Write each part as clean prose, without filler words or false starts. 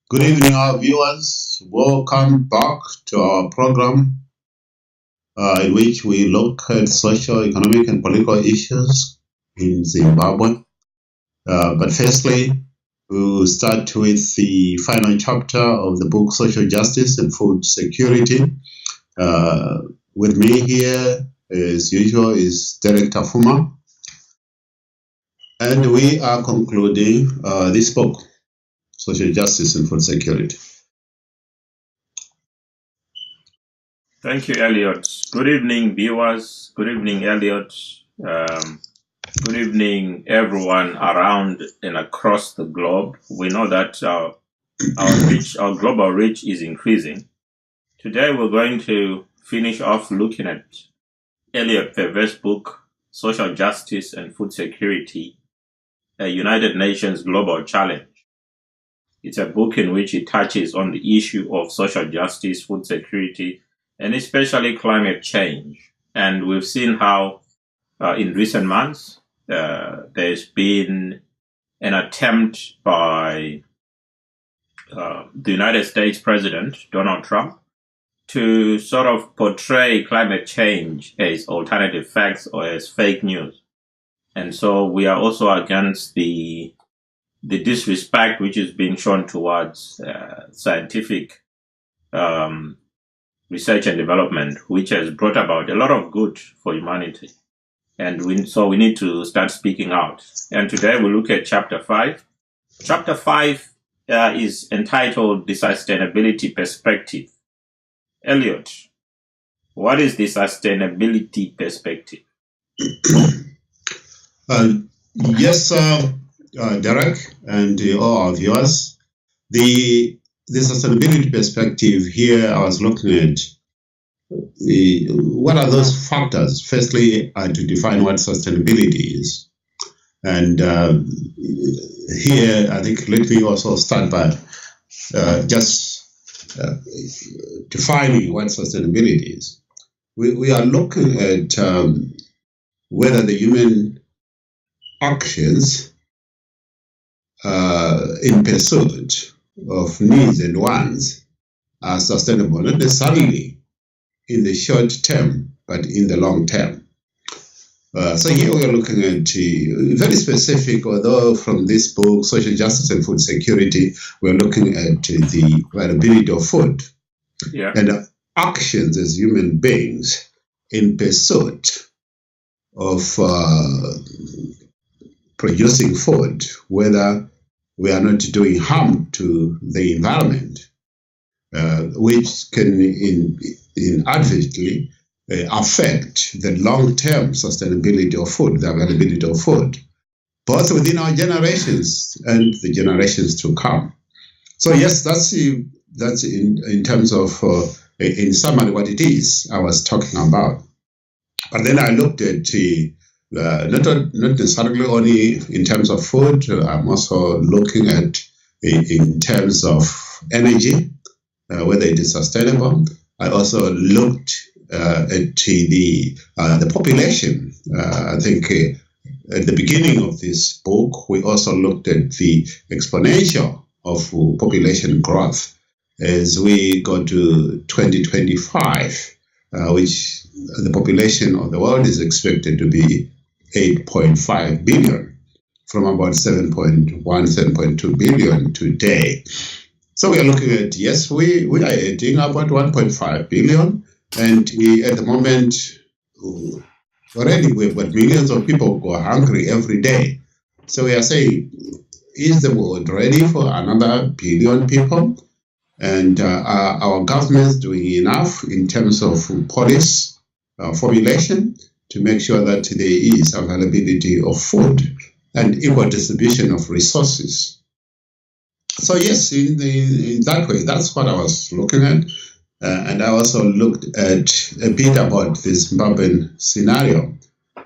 Good evening, our viewers. Welcome back to our program in which we look at social, economic, and political issues in Zimbabwe. But firstly, we'll start with the final chapter of the book Social Justice and Food Security. With me here, as usual, is Director Fuma. And we are concluding this book, Social Justice and Food Security. Thank you, Elliot. Good evening, viewers. Good evening, Elliot. Good evening, everyone around and across the globe. We know that our global reach is increasing. Today, we're going to finish off looking at Elliot Fever's book, Social Justice and Food Security, a United Nations Global Challenge. It's a book in which it touches on the issue of social justice, food security, and especially climate change. And we've seen how in recent months there's been an attempt by the United States President, Donald Trump, to sort of portray climate change as alternative facts or as fake news. And so we are also against the disrespect which is being shown towards scientific research and development, which has brought about a lot of good for humanity. And so we need to start speaking out. And today we look at Chapter 5. Chapter 5 is entitled The Sustainability Perspective. Elliot, what is the sustainability perspective? Yes, Derek, and all our viewers. The sustainability perspective here, I was looking at what are those factors. Firstly, to define what sustainability is. And here, I think, let me also start by just defining what sustainability is. We are looking at whether the human actions in pursuit of needs and wants are sustainable, not necessarily in the short term, but in the long term. So here we are looking at very specific, although from this book, Social Justice and Food Security, we're looking at the availability of food and actions as human beings in pursuit of producing food, whether we are not doing harm to the environment, which can inadvertently affect the long-term sustainability of food, the availability of food, both within our generations and the generations to come. So yes, that's in terms of, in summary, what it is I was talking about. But then I looked at not necessarily only in terms of food. I'm also looking at in terms of energy, whether it is sustainable. I also looked at the population. I think at the beginning of this book, we also looked at the exponential of population growth as we go to 2025, which the population of the world is expected to be 8.5 billion from about 7.1, 7.2 billion today. So we are looking at, yes, we are adding about 1.5 billion. And at the moment, already we've got millions of people go hungry every day. So we are saying, is the world ready for another billion people? And are our governments doing enough in terms of policy formulation to make sure that there is availability of food and equal distribution of resources? So yes, in that way, that's what I was looking at. And I also looked at a bit about the Zimbabwean scenario,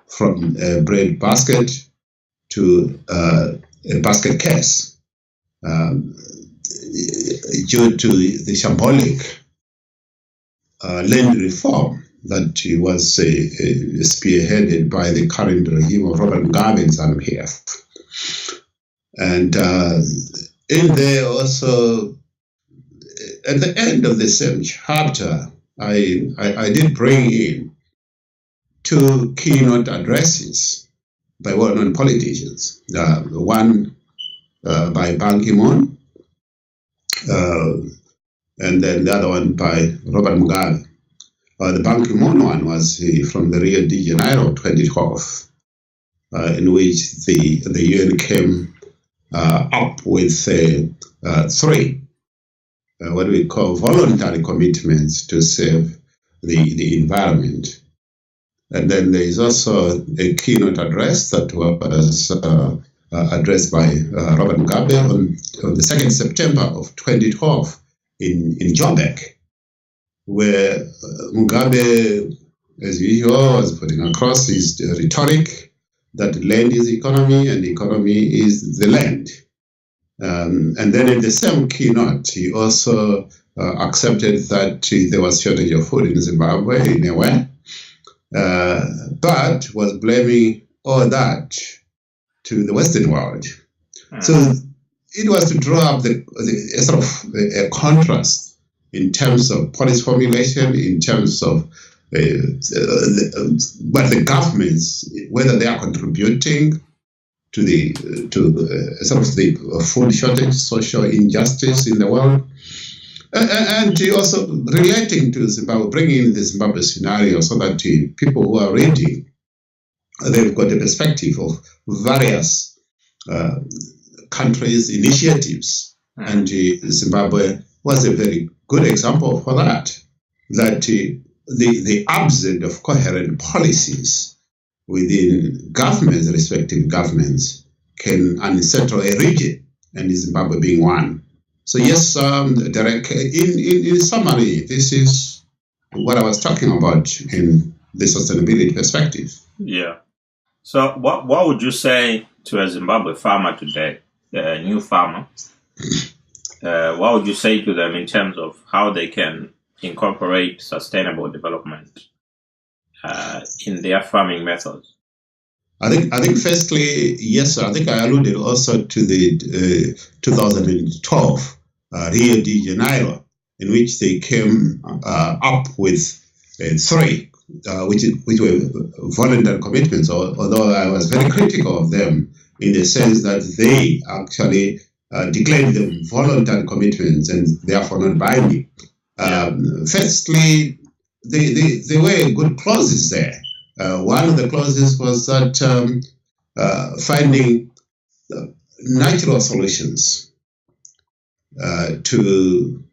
from a bread basket to a basket case, due to the shambolic land reform that was spearheaded by the current regime of Robert Mugabe in Zambia. And in there also at the end of the same chapter, I did bring in two keynote addresses by well-known politicians. One by Ban Ki-moon, and then the other one by Robert Mugabe. The Ban Ki-moon one was from the Rio de Janeiro 2012, in which the UN came up with three what we call voluntary commitments to save the environment. And then there is also a keynote address that was addressed by Robert Mugabe on the 2nd September of 2012 in Joburg, where Mugabe, as usual, was putting across his rhetoric that land is economy and economy is the land. And then in the same keynote, he also accepted that there was shortage of food in Zimbabwe in a way, but was blaming all that to the Western world. So it was to draw up a sort of a contrast in terms of policy formulation, in terms of but the governments, whether they are contributing to sort of the food shortage, social injustice in the world, and also relating to Zimbabwe, bringing in the Zimbabwe scenario so that people who are reading, they've got a perspective of various countries' initiatives. And Zimbabwe was a very good example for that, that the absence of coherent policies within governments, respective governments, can unsettle a region, and Zimbabwe being one. So yes, Derek, in summary, this is what I was talking about in the sustainability perspective. Yeah. So what would you say to a Zimbabwe farmer today, a new farmer? What would you say to them in terms of how they can incorporate sustainable development in their farming methods? I think firstly, yes, I think I alluded also to the 2012 Rio de Janeiro, in which they came up with three, which were voluntary commitments, although I was very critical of them in the sense that they actually declared them voluntary commitments and therefore not binding. Firstly, there were good clauses there. One of the clauses was that finding natural solutions to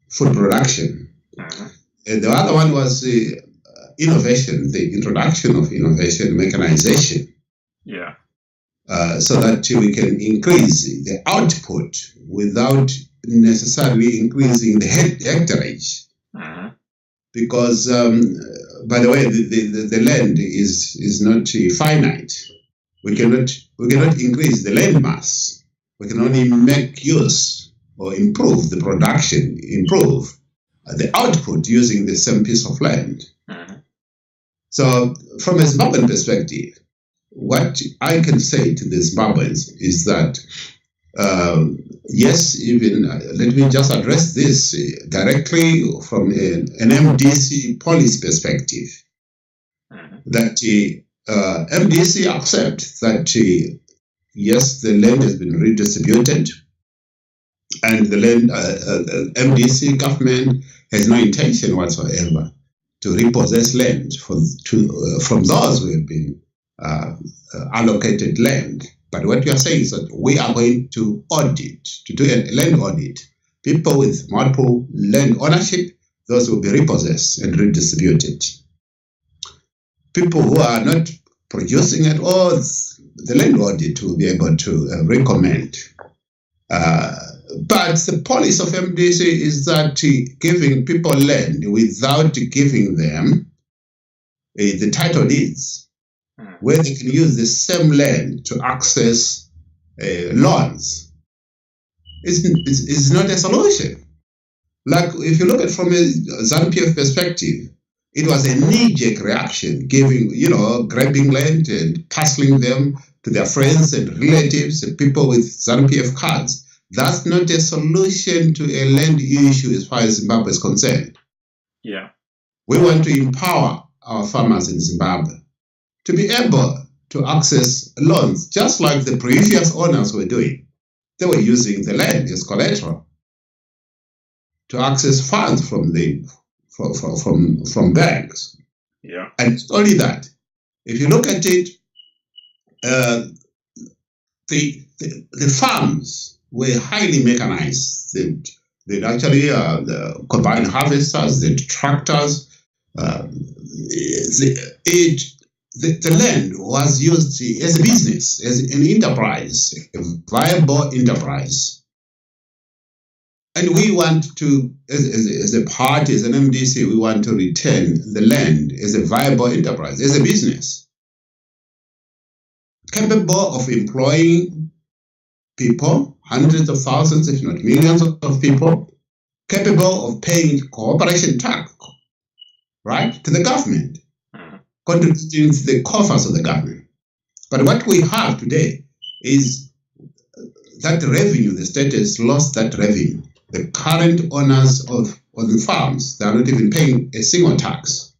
food production. And the other one was innovation, the introduction of innovation, mechanization. Yeah. So that we can increase the output without necessarily increasing the hectareage. Because, by the way, the land is not finite. We cannot increase the land mass. We can only make use or improve the production, improve the output using the same piece of land. So, from a Zimbabwean perspective, what I can say to the Zimbabweans is that, yes, even let me just address this directly from an MDC policy perspective, that MDC accepts that, yes, the land has been redistributed, and the land MDC government has no intention whatsoever to repossess land from those who have been allocated land. But what you are saying is that we are going to do a land audit. People with multiple land ownership, those will be repossessed and redistributed. People who are not producing at all, the land audit will be able to recommend. But the policy of MDC is that giving people land without giving them the title deeds, where they can use the same land to access loans, is not a solution. Like, if you look at it from a ZANU-PF perspective, it was a knee-jerk reaction, grabbing land and parceling them to their friends and relatives and people with ZANU-PF cards. That's not a solution to a land issue as far as Zimbabwe is concerned. Yeah. We want to empower our farmers in Zimbabwe to be able to access loans, just like the previous owners were doing. They were using the land as collateral to access funds from banks. Yeah. And not only that, if you look at it, the farms were highly mechanized. They actually the combined harvesters, the tractors. The land was used as a business, as an enterprise, a viable enterprise. And we want to, as a party, as an MDC, we want to retain the land as a viable enterprise, as a business, capable of employing people, hundreds of thousands, if not millions of people, capable of paying corporation tax, right, to the government, contributing to the coffers of the government. But what we have today is that revenue, the state has lost that revenue. The current owners of the farms, they are not even paying a single tax.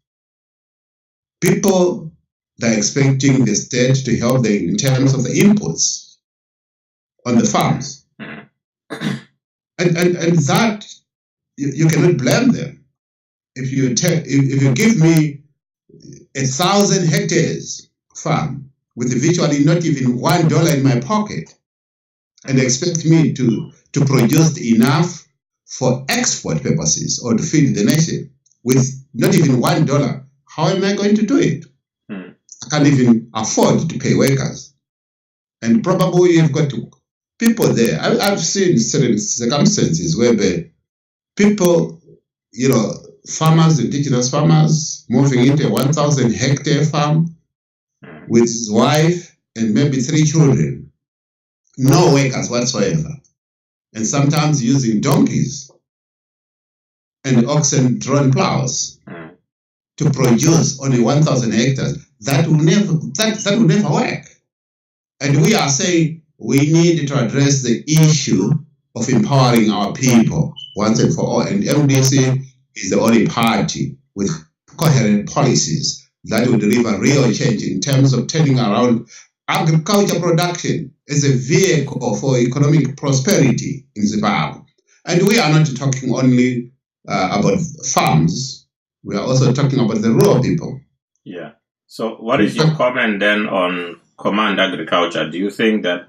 People, they're expecting the state to help them in terms of the inputs on the farms. And that, you cannot blame them. If you give me 1,000 hectares farm with virtually not even $1 in my pocket and expect me to produce enough for export purposes or to feed the nation with not even $1, how am I going to do it? I can't even afford to pay workers. And probably you've got people there. I've seen certain circumstances where people, farmers, indigenous farmers, moving into a 1,000 hectare farm with his wife and maybe 3 children. No workers whatsoever. And sometimes using donkeys and oxen-drawn plows to produce only 1,000 hectares. That will never work. And we are saying we need to address the issue of empowering our people once and for all. And MDC is the only party with coherent policies that will deliver real change in terms of turning around agriculture production as a vehicle for economic prosperity in Zimbabwe. And we are not talking only about farms. We are also talking about the rural people. Yeah. So what is your comment then on command agriculture? Do you think that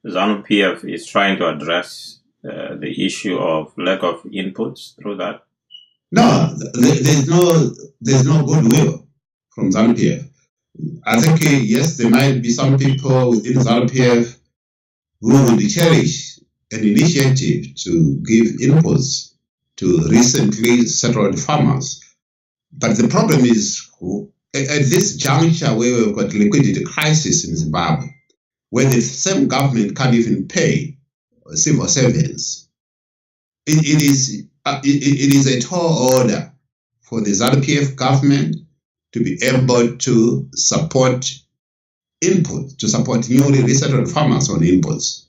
ZANU-PF is trying to address the issue of lack of inputs through that? No, there's no goodwill from ZANU-PF. I think, yes, there might be some people within ZANU-PF who would cherish an initiative to give inputs to recently settled farmers. But the problem is, at this juncture where we've got liquidity crisis in Zimbabwe, where the same government can't even pay civil servants, it is a tall order for the ZANU-PF government to be able to support input, to support newly resettled farmers on inputs.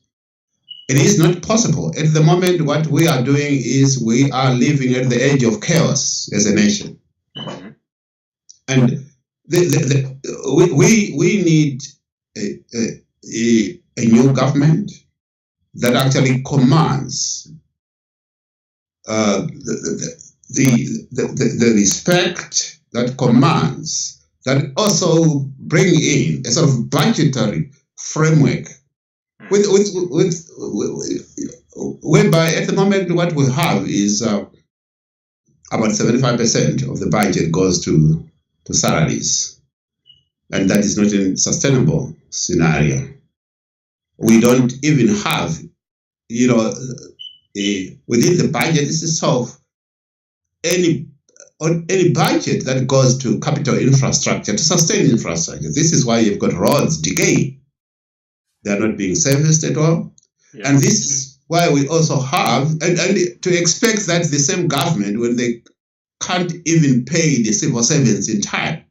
It is not possible. At the moment, what we are doing is we are living at the edge of chaos as a nation. And we need a new government that actually commands the respect, that commands, that also bring in a sort of budgetary framework whereby at the moment what we have is about 75% of the budget goes to salaries, and that is not a sustainable scenario. We don't even have, within the budget itself, any budget that goes to capital infrastructure, to sustain infrastructure. This is why you've got roads decaying. They are not being serviced at all. Yeah. And this is why we also have, and to expect that the same government, when they can't even pay the civil servants in time,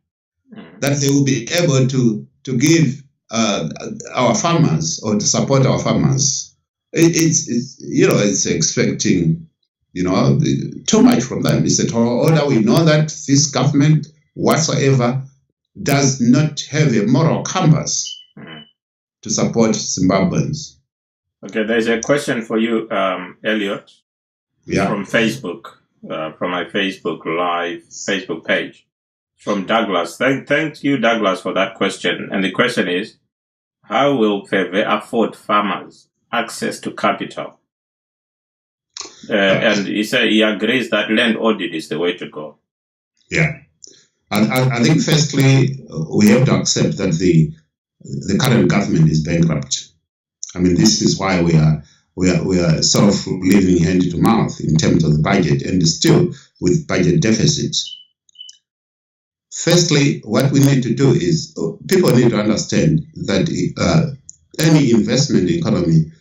that they will be able to give our farmers or to support our farmers it's expecting, too much from them. It's a tall order. We know that this government whatsoever does not have a moral compass to support Zimbabweans. Okay, there's a question for you, Elliot, from Facebook, from my Facebook page, from Douglas. Thank you, Douglas, for that question. And the question is, how will FEVE afford farmers access to capital? And he agrees that land audit is the way to go. Yeah. I think firstly, we have to accept that the current government is bankrupt. I mean, this is why we are sort of living hand to mouth in terms of the budget, and still with budget deficits. Firstly, what we need to do is people need to understand that any investment economy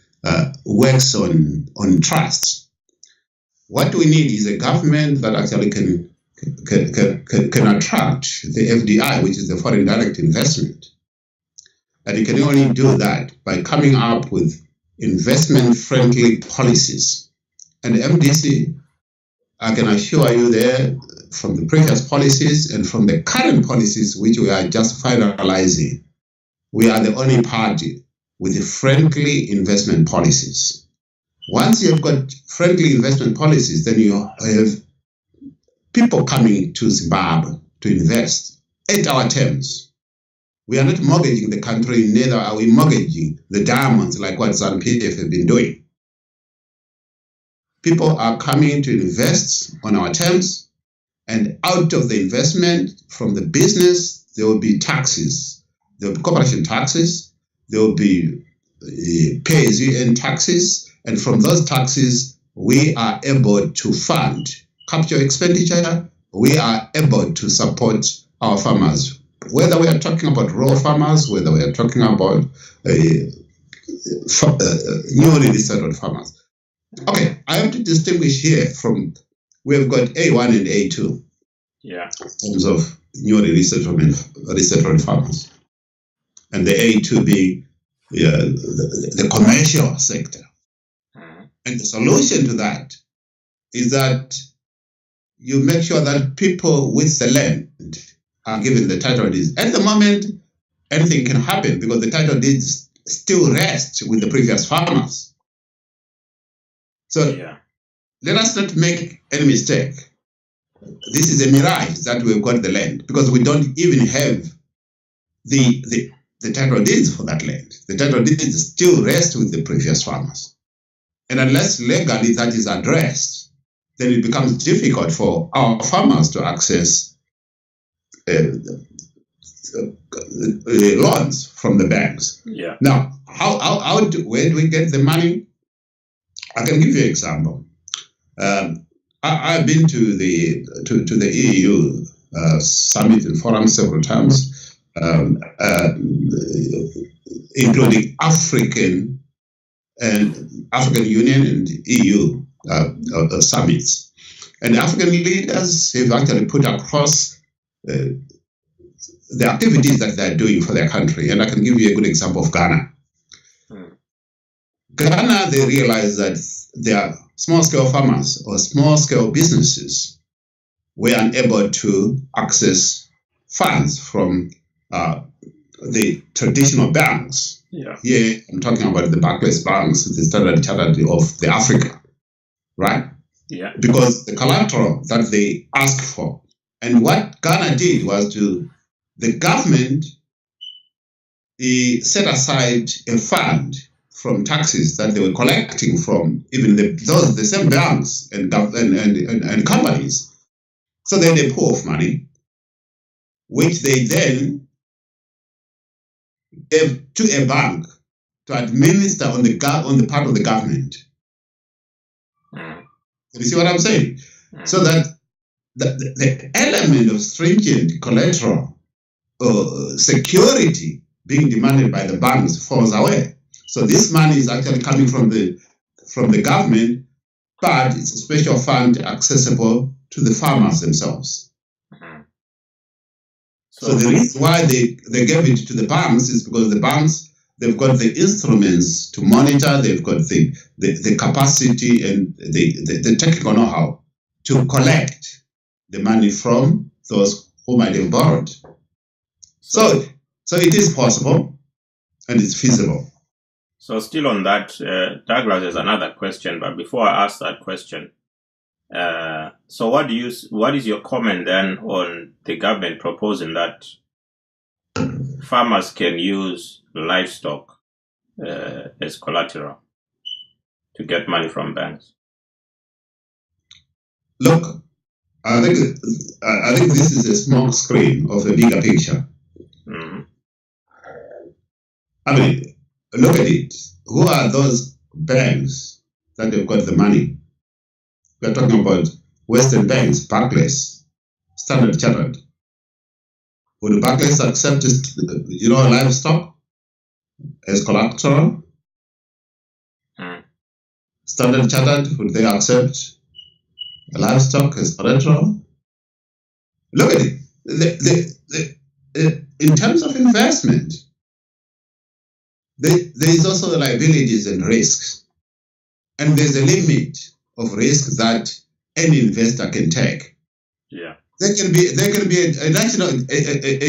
works on trust. What we need is a government that actually can attract the FDI, which is the foreign direct investment. And you can only do that by coming up with investment-friendly policies. And MDC, I can assure you there, from the previous policies and from the current policies, which we are just finalizing, we are the only party with friendly investment policies. Once you have got friendly investment policies, then you have people coming to Zimbabwe to invest at our terms. We are not mortgaging the country, neither are we mortgaging the diamonds like what ZANU-PF have been doing. People are coming to invest on our terms, and out of the investment from the business, there will be taxes. There will be corporation taxes, there will be pay-as-you-earn taxes, and from those taxes, we are able to fund capital expenditure. We are able to support our farmers. Whether we are talking about rural farmers, whether we are talking about newly resettled farmers. Okay, I have to distinguish here from, we've got A1 and A2. Yeah. In terms of newly resettled farmers. And the A2 being the commercial sector. And the solution to that is that you make sure that people with the land are given the title deeds. At the moment, anything can happen because the title deeds still rest with the previous farmers. So let us not make any mistake. This is a mirage that we've got the land because we don't even have the title deeds for that land. The title deeds still rest with the previous farmers. And unless legally that is addressed, then it becomes difficult for our farmers to access loans from the banks. Yeah. Now, where do we get the money? I can give you an example. I've been to the EU summit and forum several times, including African Union and EU summits. And African leaders have actually put across the activities that they're doing for their country. And I can give you a good example of Ghana. Ghana, they realized that their small-scale farmers or small-scale businesses were unable to access funds from the traditional banks. Yeah. Here, I'm talking about the Barclays banks, the Standard Chartered of the Africa, right? Yeah. Because the collateral that they asked for. And what Ghana did was the government set aside a fund from taxes that they were collecting from even the same banks and companies. So they had a pool of money, which they then gave to a bank to administer on the part of the government. You see what I'm saying? So that the element of stringent collateral security being demanded by the banks falls away. So this money is actually coming from the government, but it's a special fund accessible to the farmers themselves. So the reason why they gave it to the banks is because the banks they've got the instruments to monitor, they've got the capacity and the technical know-how to collect the money from those who might have borrowed. So it is possible and it's feasible. So still on that, Douglas has another question, but before I ask that question, so what is your comment then on the government proposing that farmers can use livestock as collateral to get money from banks? Look, I think this is a small screen of a bigger picture. Mm-hmm. I mean, look at it. Who are those banks that have got the money? We're talking about Western banks, Barclays, Standard Chartered. Would Barclays accept, livestock as collateral? Standard Chartered, would they accept livestock as collateral? Look at it. In terms of investment, there is also liabilities and risks. And there's a limit of risk that any investor can take. Yeah. There can be a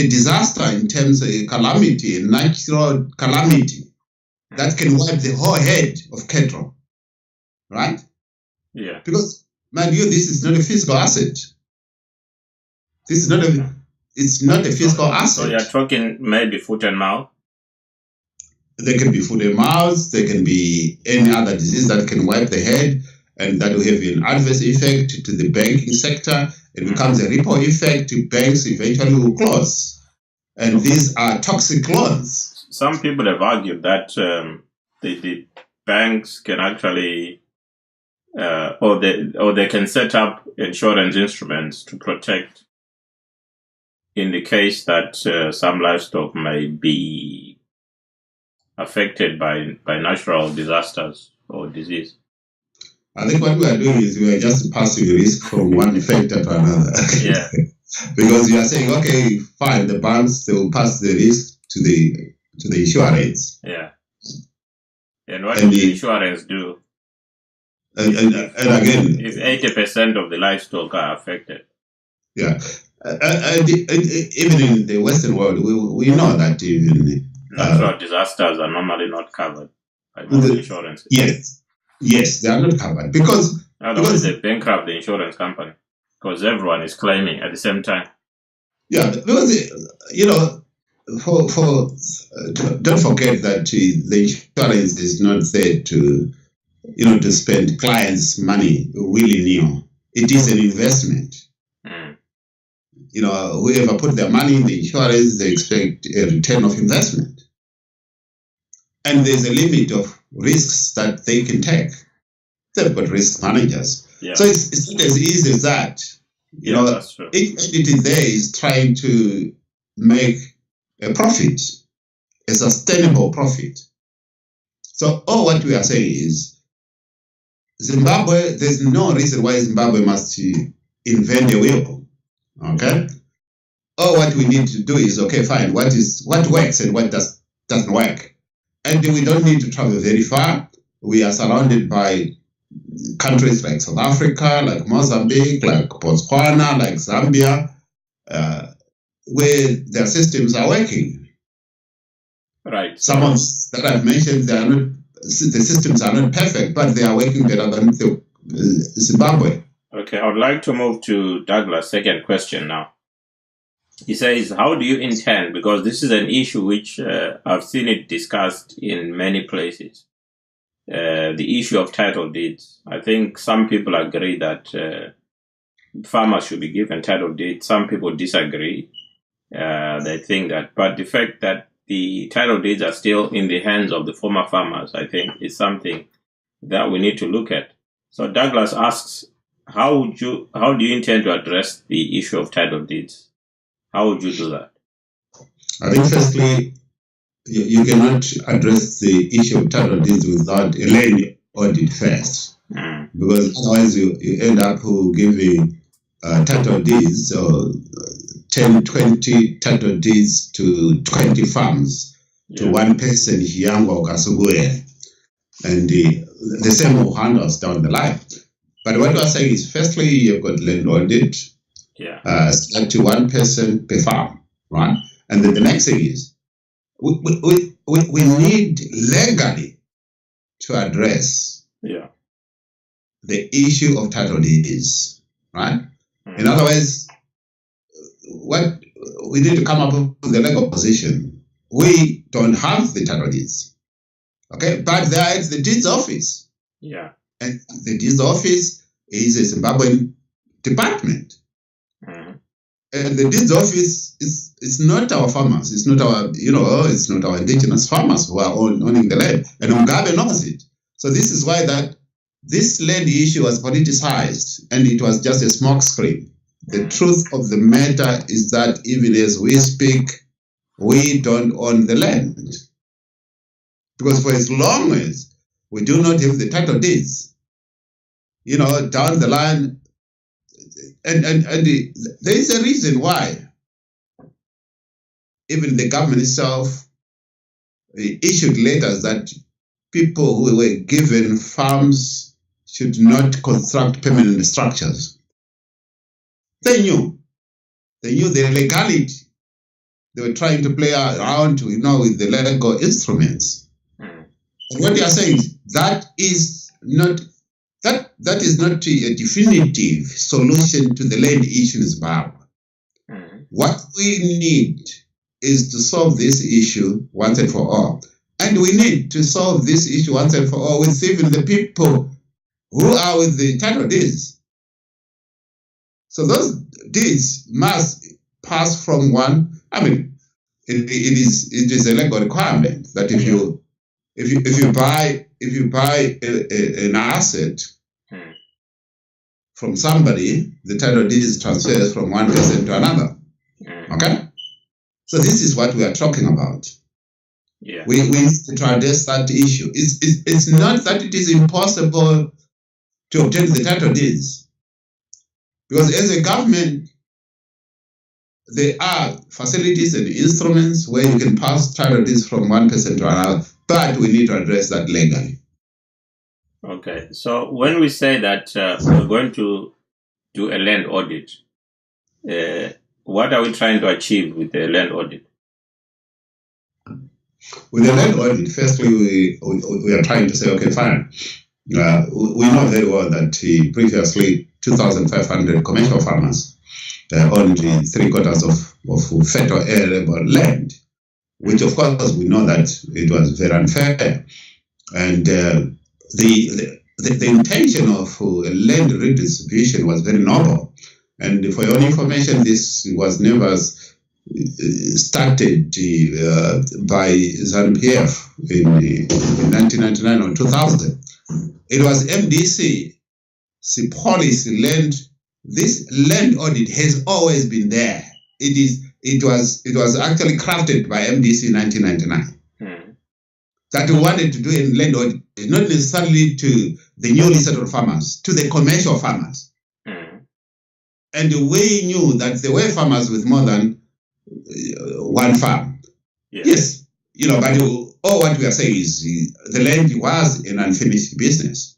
disaster in terms of a calamity, a natural calamity that can wipe the whole head of cattle, right? Yeah. Because, mind you, this is not a physical asset. It's not a physical asset. So you're talking maybe foot and mouth? There can be foot and mouth, there can be any other disease that can wipe the head, and that will have an adverse effect to the banking sector. It becomes a ripple effect. Banks eventually will close. And these are toxic loans. Some people have argued that the banks can actually, or they can set up insurance instruments to protect in the case that some livestock may be affected by natural disasters or disease. I think what we are doing is we are just passing risk from one factor to another. Yeah. Because you are saying, okay, fine, the banks, they will pass the risk to the insurance. Yeah. And what does the insurance do? And again, if 80% of the livestock are affected. Yeah. And even in the Western world, we know that even natural disasters are normally not covered by most insurance. Yes, they are not covered because otherwise they bankrupt the insurance company because everyone is claiming at the same time. Yeah, because don't forget that the insurance is not there to spend clients' money willy-nilly. It is an investment. Whoever put their money in the insurance, they expect a return of investment. And there's a limit of risks that they can take. They've got risk managers. Yeah. So it's not as easy as that. That's true. Each entity there is trying to make a profit, a sustainable profit. So all what we are saying is Zimbabwe, there's no reason why Zimbabwe must invent a wheel. Okay? All what we need to do is, okay, fine, what works and what doesn't work. And we don't need to travel very far. We are surrounded by countries like South Africa, like Mozambique, like Botswana, like Zambia, where their systems are working. Right. Some of that I've mentioned, the systems are not perfect, but they are working better than Zimbabwe. Okay, I would like to move to Douglas' second question now. He says, how do you intend, because this is an issue which I've seen it discussed in many places, the issue of title deeds. I think some people agree that farmers should be given title deeds. Some people disagree. They think that, but the fact that the title deeds are still in the hands of the former farmers, I think is something that we need to look at. So Douglas asks, how do you intend to address the issue of title deeds? How would you do that? I think firstly, you cannot address the issue of title deeds without a land audit first. Because otherwise you end up giving title deeds, 10, 20 title deeds to 20 farms to one person, Hiyango Kasugwe, and the same will handle us down the line. But what we are saying is, firstly, you've got land audit, select to one person per farm, right? And then the next thing is, we need legally to address the issue of title deeds, right? In other words, what we need to come up with the legal position. We don't have the title deeds, okay? But there is the deeds office. Yeah. And the deeds office is a Zimbabwean department. And the deeds office is not our farmers. It's not our, it's not our indigenous farmers who are owning the land. And Mugabe knows it. So this is why that this land issue was politicized, and it was just a smokescreen. The truth of the matter is that even as we speak, we don't own the land. Because for as long as we do not have the title deeds, down the line, and there is a reason why even the government itself issued letters that people who were given farms should not construct permanent structures. They knew the legality. They were trying to play around, with the legal instruments. And what they are saying is that is not a definitive solution to the land issue in Zimbabwe. What we need is to solve this issue once and for all. And we need to solve this issue once and for all with even the people who are with the title deeds. So those deeds must pass from one. I mean, it is a legal requirement that if you buy an asset from somebody, the title deed is transferred from one person to another. Okay? So this is what we are talking about. Yeah. We need to address that issue. It's not that it is impossible to obtain the title deeds. Because as a government, there are facilities and instruments where you can pass title deeds from one person to another, but we need to address that legally. Okay, so when we say that we're going to do a land audit, what are we trying to achieve with the land audit? With the land audit, firstly, we are trying to say, okay, fine. We know very well that previously 2,500 commercial farmers owned 3/4 of federal arable land, which of course we know that it was very unfair. And the intention of land redistribution was very noble. And for your own information, this was never started by ZANU-PF in 1999 or 2000. It was MDC's policy land. This land audit has always been there. It was actually crafted by MDC in 1999. That we wanted to do a land audit, not necessarily to the newly settled farmers, to the commercial farmers. And we knew that there were farmers with more than one farm. Yes, but all what we are saying is the land was an unfinished business.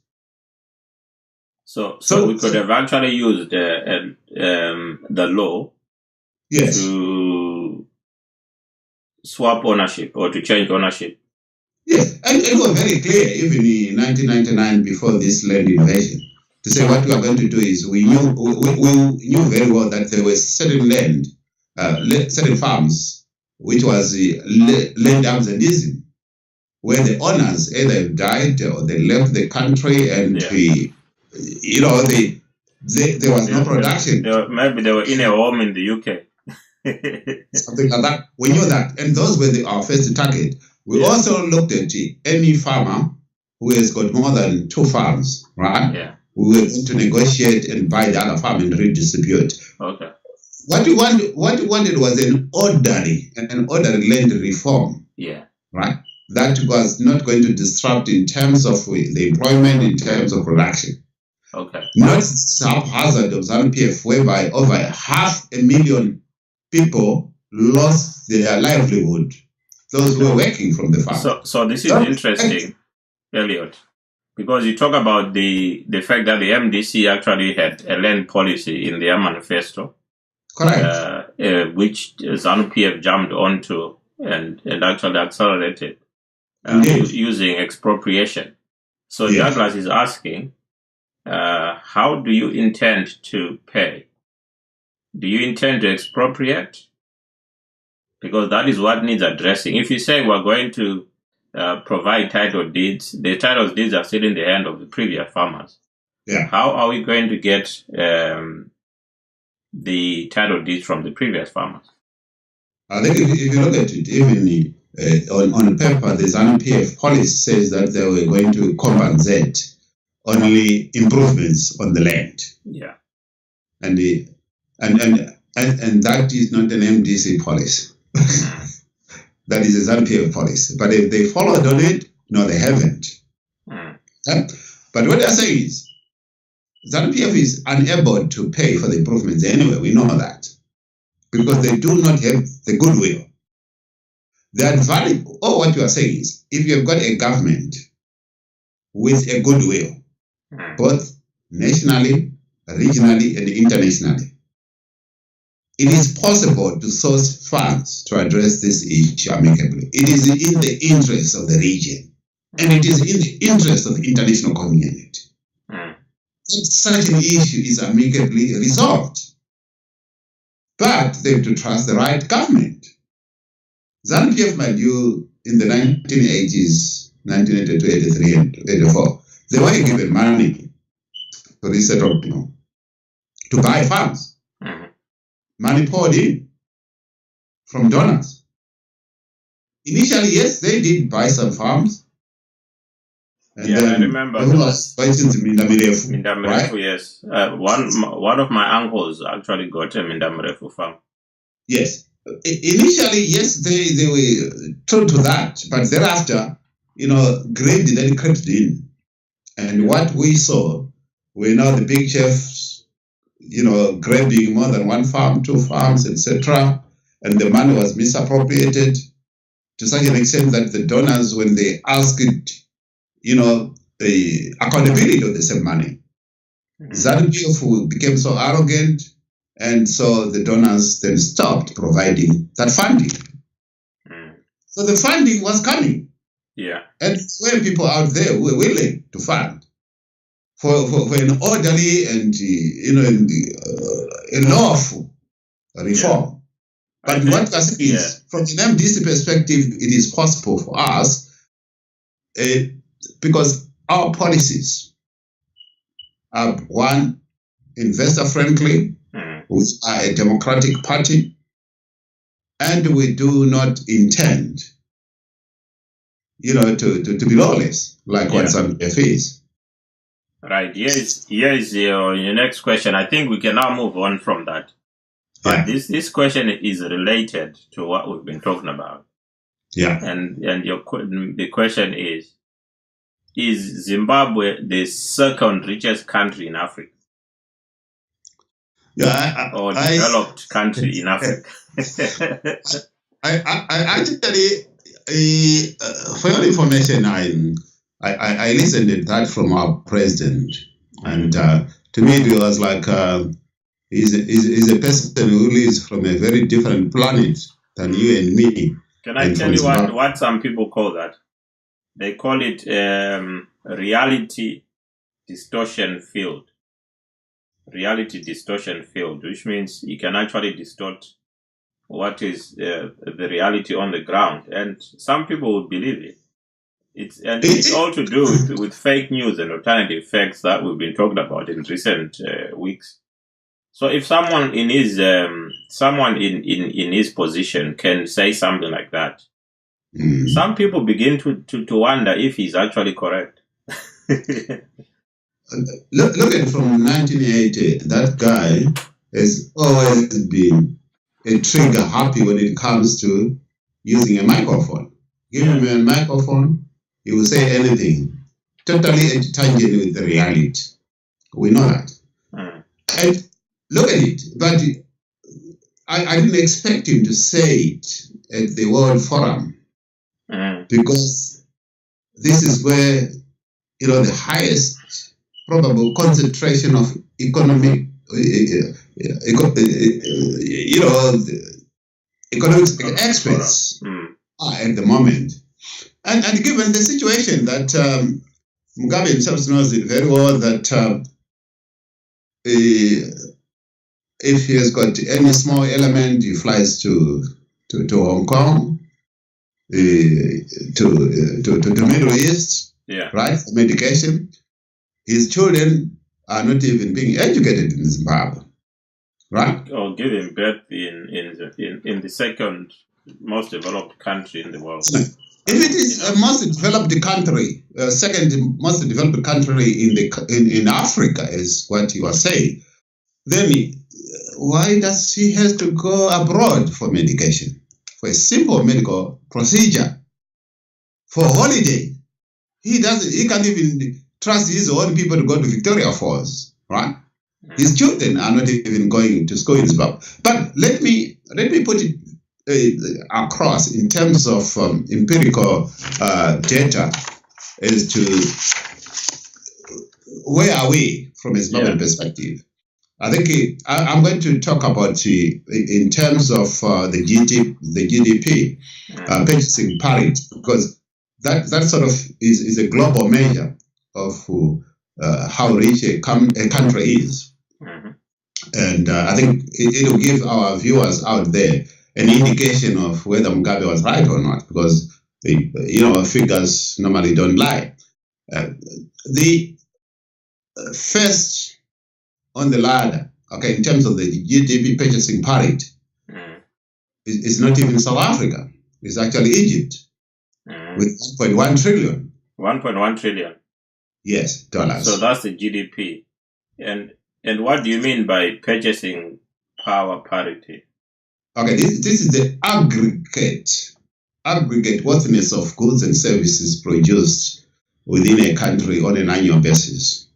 So we could have actually used the law to swap ownership or to change ownership. Yes, and it was very clear even in 1999 before this land invasion to say what we are going to do is we knew very well that there was certain land, certain farms, which was land absenteeism, where the owners either died or they left the country and there was no production. Maybe they were in a home in the UK. Something like that. We knew that, and those were our first target. We also looked at any farmer who has got more than 2 farms, right? Yeah. We were going to negotiate and buy the other farm and redistribute. Okay. What we wanted was an orderly land reform. Yeah. Right? That was not going to disrupt in terms of the employment, in terms of production. Okay. Not haphazard of ZANU-PF, whereby over 500,000 people lost their livelihood those who are working from the farm. So this is interesting, Elliot, because you talk about the fact that the MDC actually had a land policy in their manifesto. Correct. Which ZANU-PF jumped onto and actually accelerated using expropriation. So yes. Douglas is asking, how do you intend to pay? Do you intend to expropriate? Because that is what needs addressing. If you say we're going to provide title deeds, the title deeds are still in the hand of the previous farmers. Yeah. How are we going to get the title deeds from the previous farmers? I think if you look at it, even on paper, the ZANU-PF policy says that they were going to compensate only improvements on the land. Yeah. And that is not an MDC policy. That is a ZANU-PF policy. But if they followed on it, no, they haven't. But what I say is, ZANU-PF is unable to pay for the improvements anyway. We know that. Because they do not have the goodwill. They are valuable. Oh, what you are saying is, if you have got a government with a goodwill, both nationally, regionally, and internationally, it is possible to source funds to address this issue amicably. It is in the interest of the region, and it is in the interest of the international community. Such an issue is amicably resolved. But they have to trust the right government. ZANU-PF, mind you, in the 1980s, 1982, 83, and 84, they were given money to resettle, to buy farms. Money poured in from donors. Initially, yes, they did buy some farms. And then I remember Mindamerefu, right? Yes. One of my uncles actually got a Mindamerefu farm. Yes. Initially, yes, they were true to that, but thereafter, greed then crept in. And what we saw were now the big chefs, grabbing more than one farm, two farms, etc. And the money was misappropriated to such an extent that the donors, when they asked the accountability of the same money. ZANU-PF became so arrogant, and so the donors then stopped providing that funding. So the funding was coming. Yeah. And when people out there were willing to fund for an orderly and lawful reform. Yeah. But what I say is, from an MDC perspective, it is possible for us because our policies are, one, investor-friendly, we are a democratic party, and we do not intend, to be lawless, like what ZANU-PF is. Right. Here is your next question. I think we can now move on from that. But this question is related to what we've been talking about. Yeah. And the question is Zimbabwe the second richest country in Africa? Yeah, or developed country in Africa? I actually, for your information, I listened to that from our president, and to me it was like he's a person who lives from a very different planet than you and me. Can I tell you what some people call that? They call it reality distortion field. Reality distortion field, which means you can actually distort what is the reality on the ground, and some people would believe it. It's all to do with fake news and alternative facts that we've been talking about in recent weeks. So if someone in his position can say something like that, some people begin to wonder if he's actually correct. Look at it from 1980. That guy has always been a trigger happy when it comes to using a microphone. Give him a microphone, he will say anything, totally tangent with the reality. We know that. And look at it, but I didn't expect him to say it at the World Forum because this is where the highest probable concentration of economic economic experts are at the moment. And given the situation that Mugabe himself knows it very well, that if he has got any small element, he flies to Hong Kong, to the Middle East, right, for medication. His children are not even being educated in Zimbabwe, right? Or giving birth in the second most developed country in the world. If it is a most developed country, second most developed country in Africa, is what you are saying, then why does he have to go abroad for medication, for a simple medical procedure, for holiday? He can't even trust his own people to go to Victoria Falls, right? His children are not even going to school in Zimbabwe. But let me put it across in terms of empirical data as to where are we from a Zimbabwean perspective. I think I'm going to talk about in terms of the GDP purchasing parity, because that sort of is a global measure of how rich a country is. And I think it will give our viewers out there an indication of whether Mugabe was right or not, because figures normally don't lie. The first on the ladder, okay, in terms of the GDP purchasing parity, is not even South Africa. It's actually Egypt with 1.1 trillion. 1.1 trillion. Yes, dollars. So that's the GDP. And what do you mean by purchasing power parity? Okay, this is the aggregate worthiness of goods and services produced within a country on an annual basis.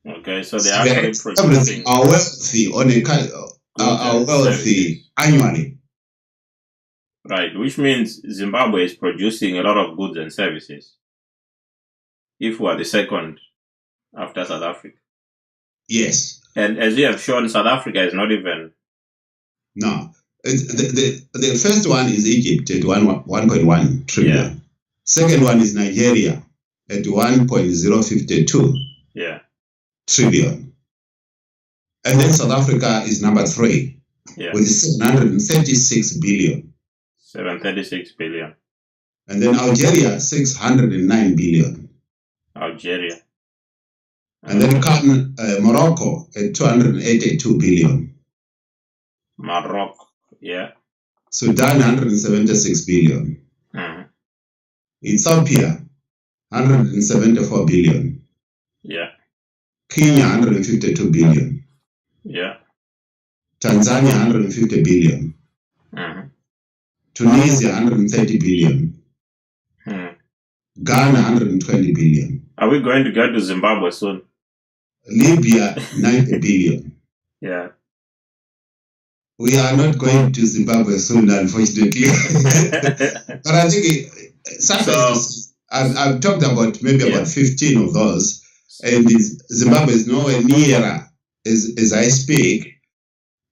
Okay, so they are actually producing are wealthy annually. Right, which means Zimbabwe is producing a lot of goods and services. If we are the second after South Africa. Yes. And as you have shown, South Africa is not even. No. The first one is Egypt at 1.1 trillion. Yeah. Second one is Nigeria at 1.052 trillion. And then South Africa is number 3 with 736 billion. 736 billion. And then Algeria, 609 billion. Algeria. And then come Morocco at 282 billion. Morocco, yeah. Sudan, 176 billion. Ethiopia, 174 billion. Yeah. Kenya, 152 billion. Yeah. Tanzania, 150 billion. Tunisia, 130 billion. Ghana, 120 billion. Are we going to go to Zimbabwe soon? Libya, 90 billion. Yeah. We are not going to Zimbabwe soon, unfortunately. But I think I've talked about maybe about 15 of those, and Zimbabwe is nowhere nearer as I speak.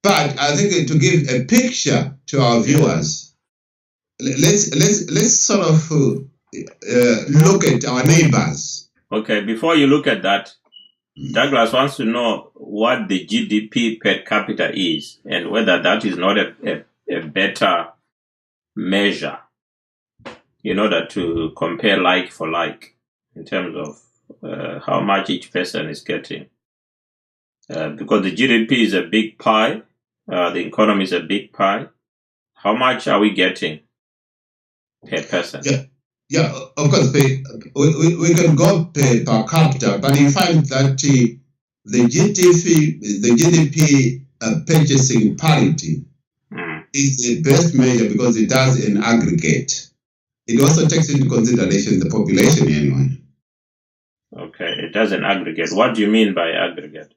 But I think to give a picture to our viewers, let's sort of look at our neighbors. Okay, before you look at that, Douglas wants to know what the GDP per capita is and whether that is not a better measure in order to compare like for like in terms of how much each person is getting. Because the GDP is a big pie, the economy is a big pie. How much are we getting per person? Yeah, of course, we can go per capita, but you find that the GDP purchasing parity is the best measure because it does an aggregate. It also takes into consideration the population anyway. Okay, it does an aggregate. What do you mean by aggregate?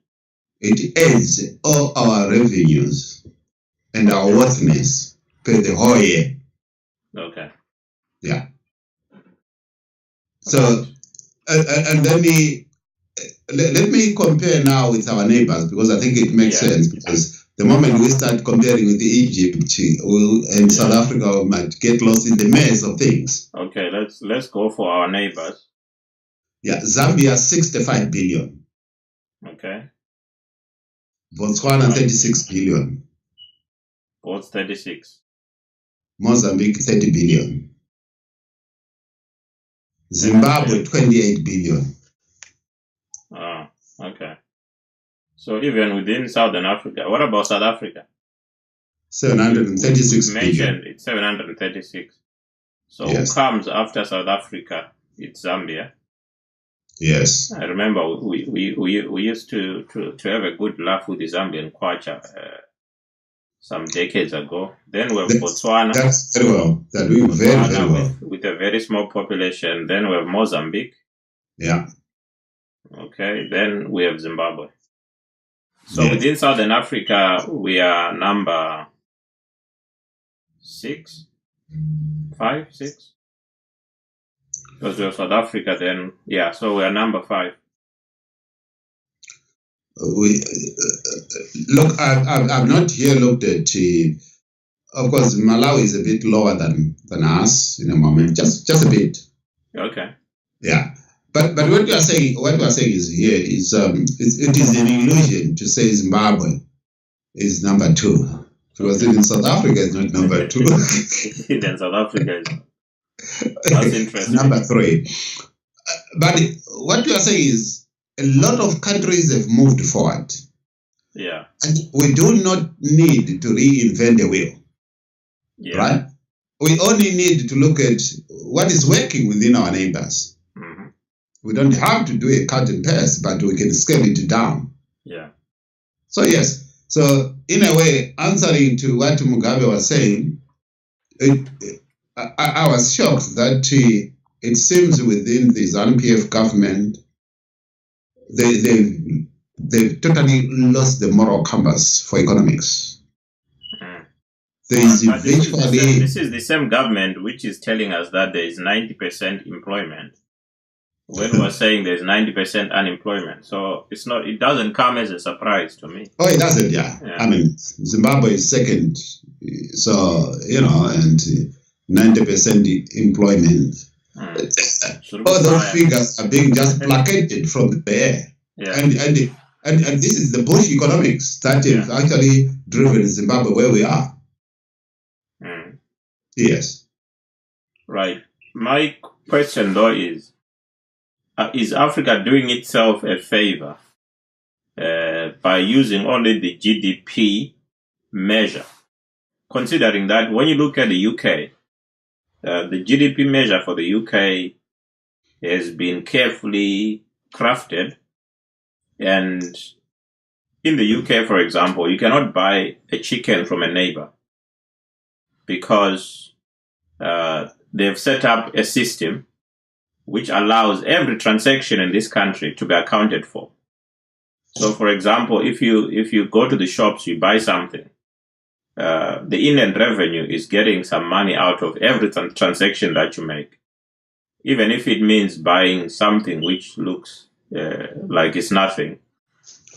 It adds all our revenues and our worthiness per the whole year. Okay. Yeah. So, and then let me compare now with our neighbors, because I think it makes sense, because the moment we start comparing with Egypt and South Africa, we might get lost in the maze of things. Okay, let's go for our neighbors. Yeah, Zambia 65 billion. Okay. Botswana 36 billion. What's 36? Mozambique 30 billion. Zimbabwe 28 billion. Oh, okay. So even within Southern Africa, what about South Africa? 736 billion. Mentioned it's 736. So who comes after South Africa? It's Zambia. Yes. I remember we used to have a good laugh with the Zambian kwacha some decades ago. Then we have Botswana. That's very well. That we very well. With a very small population. Then we have Mozambique. Yeah. Okay. Then we have Zimbabwe. So within Southern Africa, we are number 6, 5, 6. Because we have South Africa, then so we are number 5. Look, I've not here looked at. Of course, Malawi is a bit lower than us in a moment, just a bit. Okay. Yeah, but what we are saying is here is it is an illusion to say Zimbabwe is number 2, because in South Africa is not number 2. Then South Africa is. That's interesting. Number 3. But what we are saying is a lot of countries have moved forward. Yeah. And we do not need to reinvent the wheel. Yeah. Right? We only need to look at what is working within our neighbors. Mm-hmm. We don't have to do a cut and paste, but we can scale it down. Yeah. So yes. So in a way, answering to what Mugabe was saying, I was shocked that it seems within the ZANU-PF government, they've totally lost the moral compass for economics. This is the same government which is telling us that there is 90% employment when we're saying there's 90% unemployment. So it doesn't come as a surprise to me. Oh, it doesn't, yeah. I mean, Zimbabwe is second, so, and 90% employment. All those figures are being just placated from the air. Yeah. And this is the Bush economics that have actually driven Zimbabwe where we are. Yes. Right. My question though is Africa doing itself a favor by using only the GDP measure? Considering that when you look at the UK, the GDP measure for the UK has been carefully crafted, and in the UK, for example, you cannot buy a chicken from a neighbor because they've set up a system which allows every transaction in this country to be accounted for. So, for example, if you go to the shops, you buy something, the Inland Revenue is getting some money out of every transaction that you make, even if it means buying something which looks like it's nothing.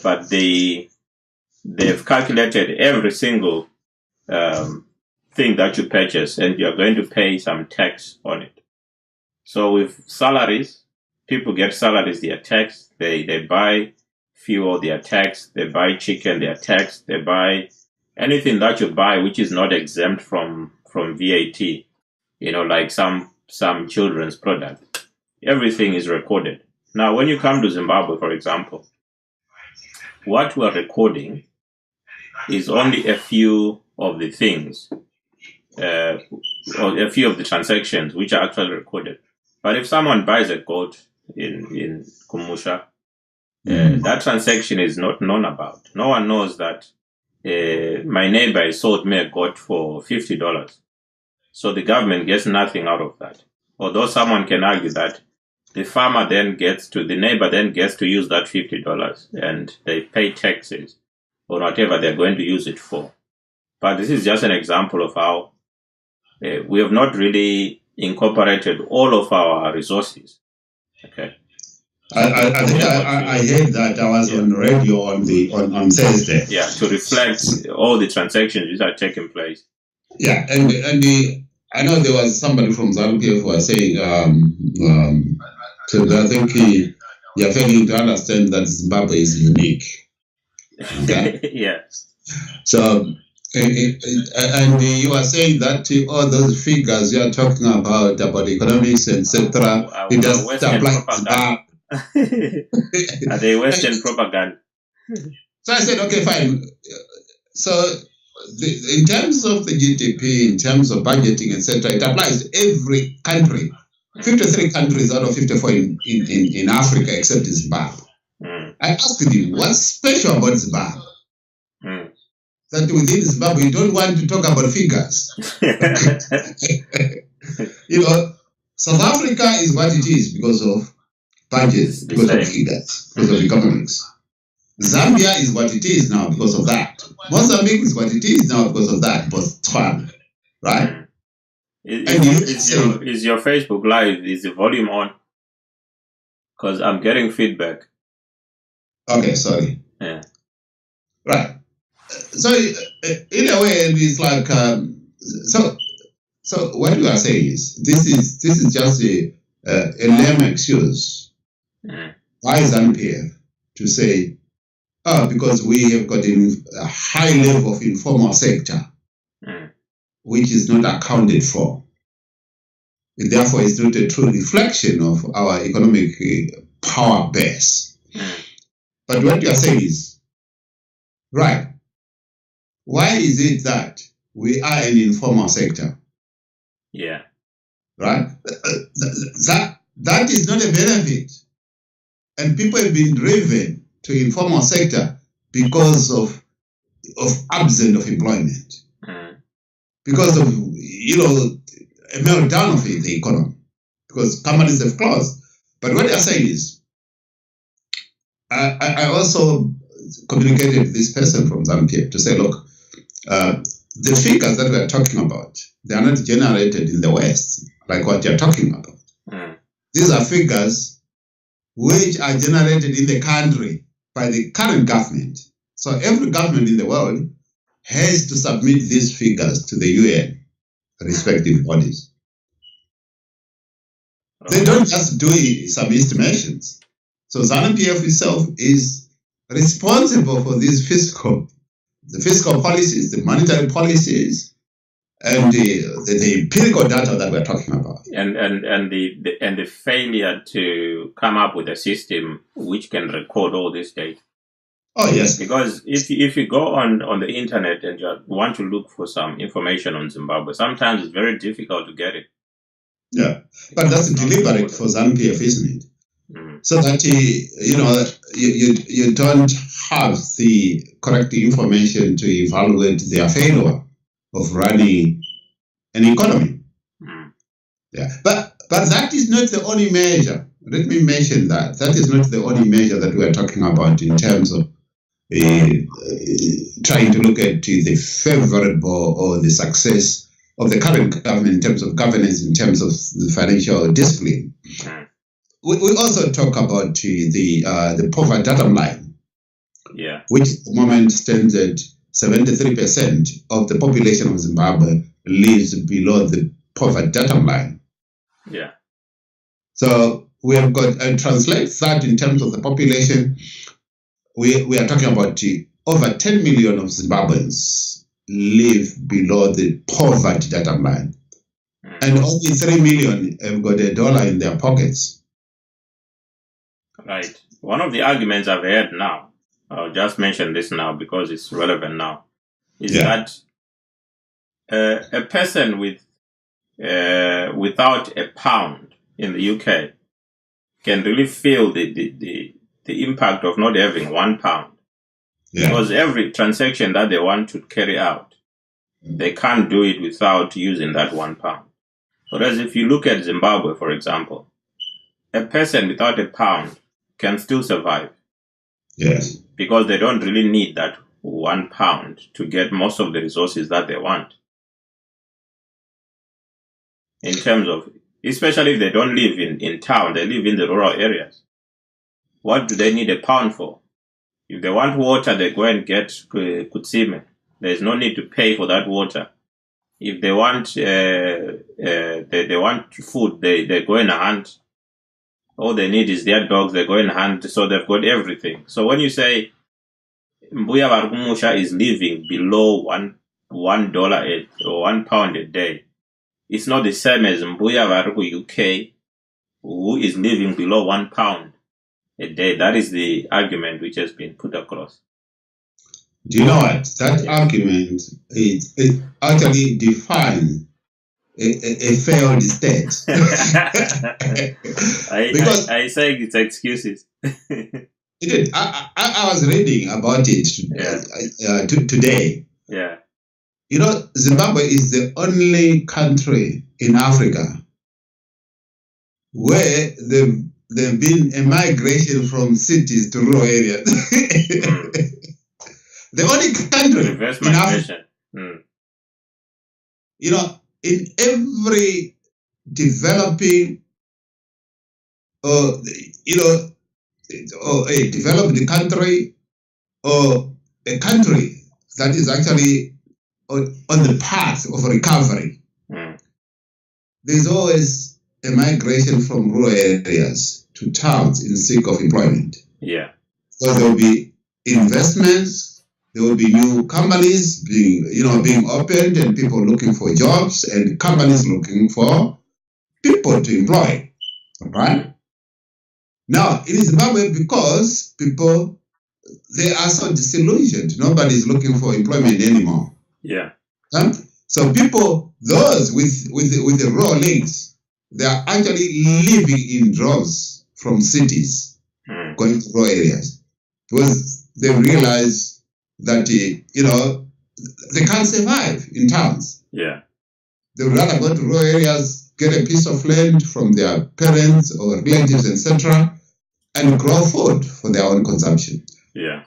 But they've calculated every single thing that you purchase, and you're going to pay some tax on it. So with salaries, people get salaries, they are taxed. They buy fuel, they are taxed. They buy chicken, they are taxed. They buy anything that you buy which is not exempt from VAT, like some children's product. Everything is recorded. Now, when you come to Zimbabwe, for example, what we're recording is only a few of the things, or a few of the transactions which are actually recorded. But if someone buys a goat in Kumusha, that transaction is not known about. No one knows that my neighbor sold me a goat for $50. So the government gets nothing out of that. Although someone can argue that the neighbor then gets to use that $50 and they pay taxes or whatever they're going to use it for. But this is just an example of how we have not really incorporated all of our resources Okay. I think I heard that. I was on radio on Thursday. Yeah, to reflect all the transactions which are taking place. Yeah, and I know there was somebody from Zambia who was saying, so I think you're failing to understand that Zimbabwe is unique. Okay. Yeah. So, and you are saying that all those figures you are talking about economics, etc., it does apply to Zimbabwe. Are they Western propaganda? So I said, okay, fine. So in terms of the GDP, in terms of budgeting, etc., it applies to every country. 53 countries out of 54 in Africa except Zimbabwe. I asked him, what's special about Zimbabwe? That within Zimbabwe, you don't want to talk about figures. South Africa is what it is because of budgets, because of figures, because of economics. Zambia is what it is now because of that. Mozambique is what it is now because of that. Botswana, right? Is your Facebook Live, is the volume on? Because I'm getting feedback. Okay, sorry. Yeah. Right. So in a way, it's like so what you are saying is this is just a lame excuse. Why Zambia to say, because we have got a high level of informal sector, which is not accounted for. And therefore, it's not a true reflection of our economic power base. But what you are saying is, right, why is it that we are an informal sector? Yeah. Right? That is not a benefit. And people have been driven to informal sector because of absence of employment. Because of, a meltdown of the economy. Because companies have closed. But what they're saying is, I also communicated with this person from Zambia to say, look, the figures that we're talking about, they are not generated in the West, like what you're talking about. These are figures which are generated in the country by the current government. So every government in the world has to submit these figures to the UN, respective bodies. They don't just do some estimations. So ZANU-PF itself is responsible for these fiscal policies, the monetary policies, and the empirical data that we're talking about. And the failure to come up with a system which can record all this data. Oh yes. Because if you go on the internet and you want to look for some information on Zimbabwe, sometimes it's very difficult to get it. Yeah, but that's deliberate for ZANU-PF, isn't it? So that you don't have the correct information to evaluate their failure of running an economy. Yeah, but that is not the only measure. Let me mention that is not the only measure that we are talking about in terms of trying to look at the favorable or the success of the current government in terms of governance, in terms of the financial discipline. We also talk about the poverty datum line, which at the moment stands at 73% of the population of Zimbabwe lives below the poverty datum line. Yeah. So we have got, and translate that in terms of the population, we are talking about over 10 million of Zimbabweans live below the poverty datum line. And only 3 million have got $1 in their pockets. Right. One of the arguments I've heard now, I'll just mention this now because it's relevant now, is that a person without a pound in the UK can really feel the impact of not having £1. Because every transaction that they want to carry out, they can't do it without using that £1. Whereas if you look at Zimbabwe, for example, a person without a pound can still survive. Yes. Because they don't really need that £1 to get most of the resources that they want. In terms of especially if they don't live in town, they live in the rural areas. What do they need a pound for? If they want water, they go and get kutsime. There's no need to pay for that water. If they want they want food, they go and hunt. All they need is their dogs. They go and hunt, so they've got everything. So when you say Mbuya Varukumusha is living below $1 or £1 a day, it's not the same as Mbuya Varuku UK, who is living below £1 a day. That is the argument which has been put across. Do you know what? That argument it actually defines a failed state. Because I say it's excuses. It did. I was reading about it today. Yeah. You know, Zimbabwe is the only country in Africa where there've been a migration from cities to rural areas. The only country in Africa. You know, in every developing, or a developed country, or a country that is actually on the path of recovery, there's always a migration from rural areas to towns in seek of employment. Yeah. So there will be investments. There will be new companies being opened, and people looking for jobs, and companies looking for people to employ. Right? Now, in Zimbabwe, because people, they are so disillusioned, nobody is looking for employment anymore. Yeah. So people, those with the raw links, they are actually living in droves from cities, going to rural areas, because they realize that they can't survive in towns. Yeah. They would rather go to rural areas, get a piece of land from their parents or relatives, etc., and grow food for their own consumption. Yeah.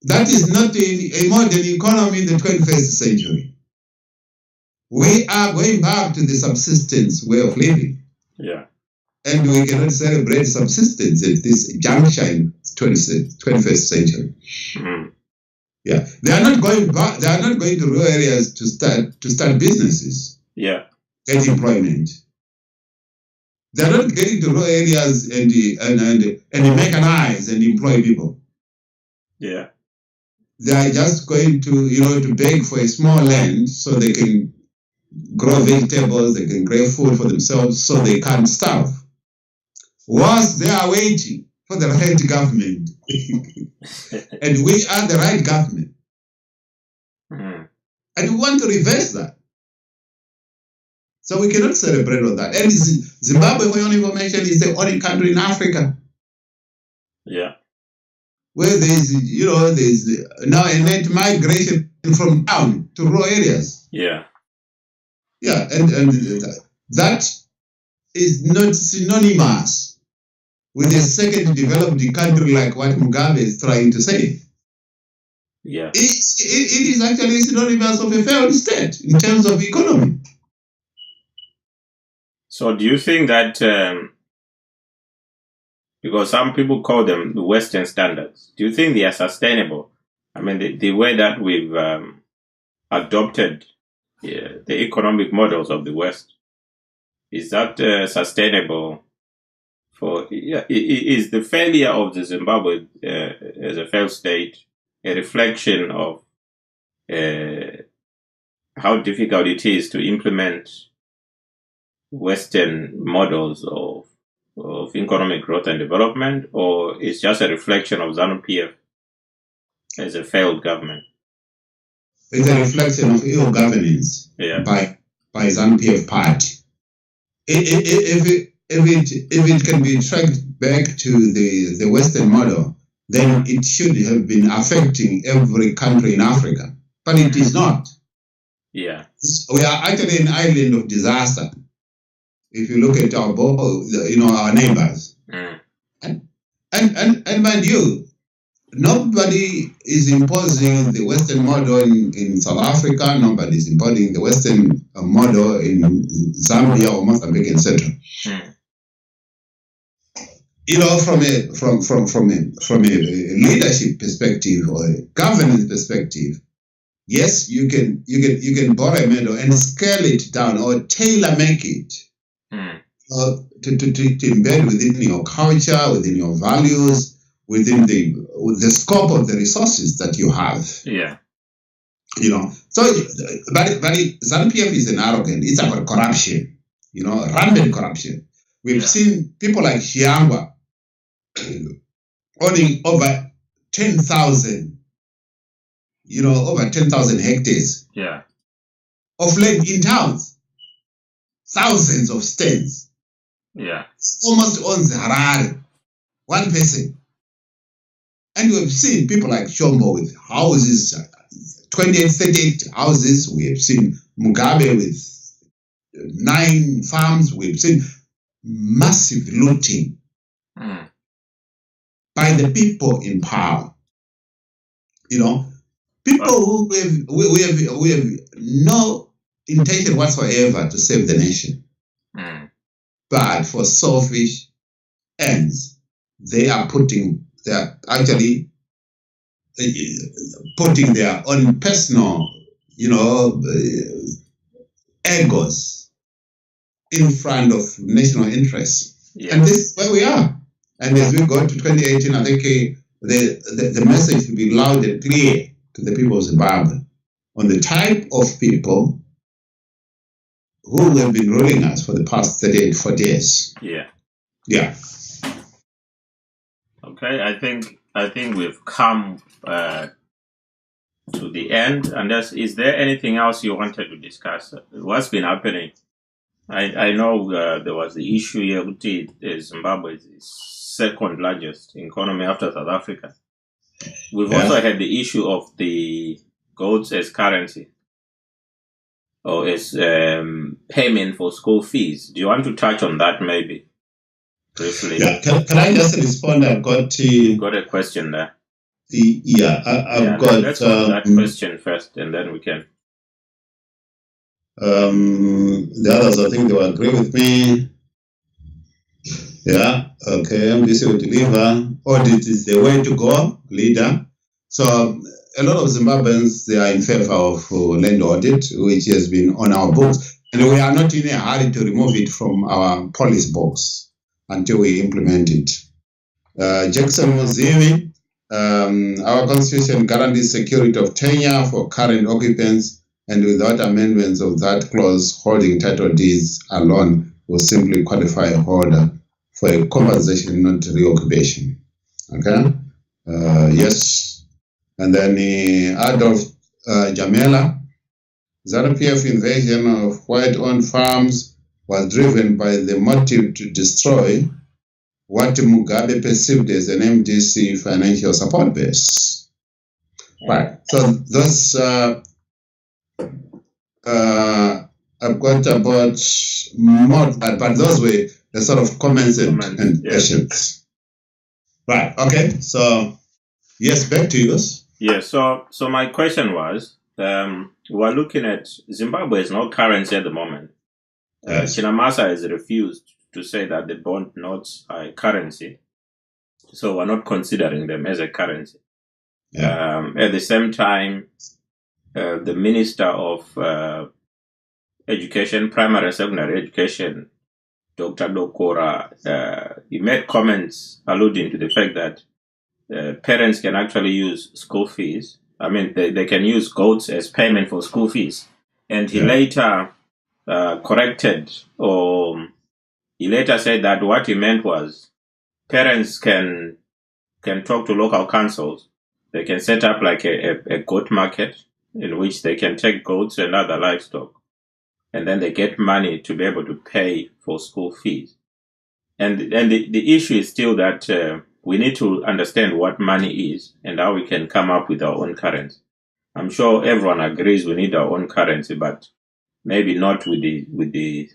That is not a modern economy in the 21st century. We are going back to the subsistence way of living. Yeah. And we cannot celebrate subsistence at this juncture in 21st century. Yeah. They are not going back. They are not going to rural areas to start businesses. Yeah. Get employment. They are not getting to rural areas and mechanize and employ people. Yeah. They are just going to beg for a small land so they can grow vegetables, they can grow food for themselves, so they can't starve. Whilst they are waiting for the right government, and we are the right government, and we want to reverse that. So we cannot celebrate on that. And Zimbabwe, for your information, is the only country in Africa. Yeah. Where there's now a net migration from town to rural areas. Yeah. Yeah, and that is not synonymous with a second developed country like what Mugabe is trying to say. Yeah. It is actually synonymous of a failed state in terms of economy. So do you think that, because some people call them the Western standards, do you think they are sustainable? I mean, the way that we've adopted the economic models of the West, is that sustainable? Is the failure of the Zimbabwe as a failed state a reflection of how difficult it is to implement Western models of economic growth and development, or it's just a reflection of ZANU-PF as a failed government? It's a reflection of ill governance by ZANU-PF party. If it can be tracked back to the Western model, then it should have been affecting every country in Africa, but it is not. Yeah, we are actually an island of disaster. If you look at our neighbors, and mind you, nobody is imposing the Western model in South Africa. Nobody is imposing the Western model in Zambia or Mozambique, etc. You know, from a leadership perspective or a governance perspective, yes, you can borrow a model and scale it down or tailor make it to embed within your culture, within your values, within the scope of the resources that you have. Yeah. You know, so but ZANU-PF is an arrogant. It's about corruption. You know, rampant corruption. We've seen people like Shiangwa owning over 10,000. You know, over 10,000 hectares. Yeah. Of land in towns. Thousands of stands. Yeah. Almost owns Harare. One person. And we've seen people like Shombo with houses, 28, 38 houses. We have seen Mugabe with 9 farms. We've seen massive looting by the people in power. You know, people who we have no intention whatsoever to save the nation. But for selfish ends, they are actually putting their own personal, you know, egos in front of national interests. Yeah. And this is where we are. And as we go to 2018, I think the message will be loud and clear to the people of Zimbabwe on the type of people who have been ruling us for the past 38, 40 years. Yeah. Yeah. Okay, I think we've come to the end. And is there anything else you wanted to discuss? What's been happening? I know there was the issue here with Zimbabwe is the second largest economy after South Africa. We've also had the issue of the goats as currency or as payment for school fees. Do you want to touch on that maybe? Briefly. Yeah, can I just respond? I've got a question there. I've got let's go to that question first, and then we can. The others, I think they will agree with me. Yeah, okay. MDC will deliver. Audit is the way to go, leader. So a lot of Zimbabweans, they are in favor of land audit, which has been on our books, and we are not in a hurry to remove it from our policy box until we implement it. Jackson Muzivi, our constitution guarantees security of tenure for current occupants, and without amendments of that clause, holding title deeds alone will simply qualify a holder for a compensation, not reoccupation. Okay? Yes. And then Adolf Jamela, ZANU-PF invasion of white-owned farms was driven by the motive to destroy what Mugabe perceived as an MDC financial support base. Right. So those I've got about more, but those were the sort of comments and questions. Right. Okay. So yes, back to you. Yeah. So my question was, we're looking at Zimbabwe is no currency at the moment. Yes. Chinamasa has refused to say that the bond notes are a currency, so we're not considering them as a currency. Yeah. At the same time, the Minister of Education, Primary and Secondary Education, Dr. Dokora, he made comments alluding to the fact that parents can actually use school fees. I mean, they can use goats as payment for school fees. And he later corrected, or he later said that what he meant was parents can talk to local councils. They can set up like a goat market in which they can take goats and other livestock, and then they get money to be able to pay for school fees. And the issue is still that we need to understand what money is and how we can come up with our own currency. I'm sure everyone agrees we need our own currency, but maybe not with the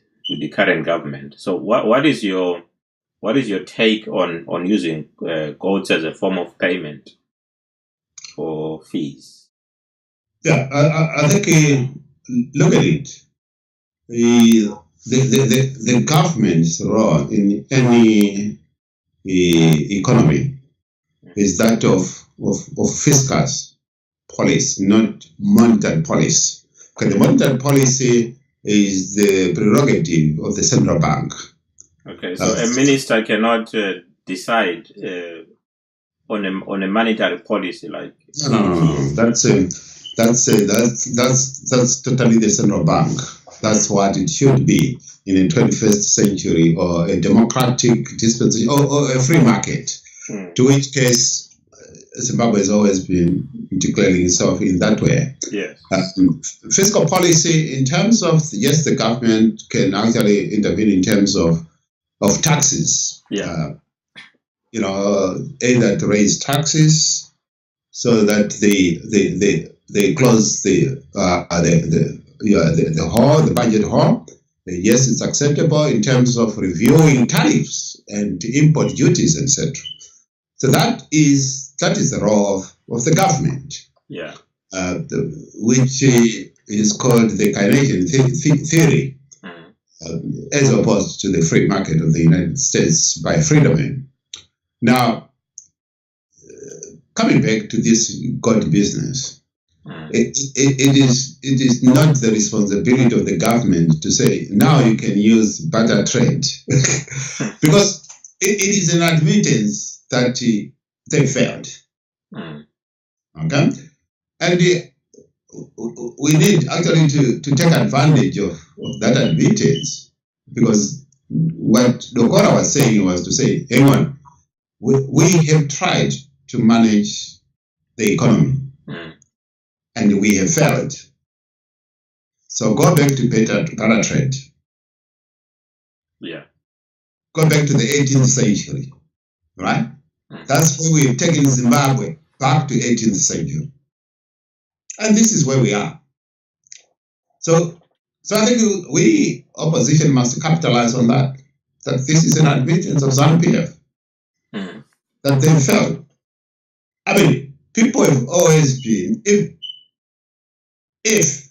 current government. So what is your take on using goats as a form of payment? or fees? Yeah, I think look at it. The government's role in any economy is that of fiscal policy, not monetary policy. Because the monetary policy is the prerogative of the central bank. Okay, so a minister cannot decide on a monetary policy like. No. That's totally the central bank. That's what it should be in a 21st century, or a democratic dispensation, or a free market. To which case, Zimbabwe has always been declaring itself in that way. Yes. Fiscal policy, in terms of, yes, the government can actually intervene in terms of taxes. Yeah. Either to raise taxes so that they close the hole, the budget hole. Yes, it's acceptable in terms of reviewing tariffs and import duties, etc. So that is the role of the government. Yeah. Which is called the Keynesian theory, as opposed to the free market of the United States by free domain. Now, coming back to this God business, it is not the responsibility of the government to say, now you can use barter trade, because it is an admittance that they failed. Okay? And we need actually to take advantage of that admittance, because what Dokora was saying was to say, hang on, we have tried to manage the economy, and we have failed. So go back to barter trade. Yeah. Go back to the 18th century, right? That's where we've taken Zimbabwe back to 18th century. And this is where we are. So I think we, opposition, must capitalize on that this is an admittance of ZANU-PF, that they failed. I mean, people have always been, if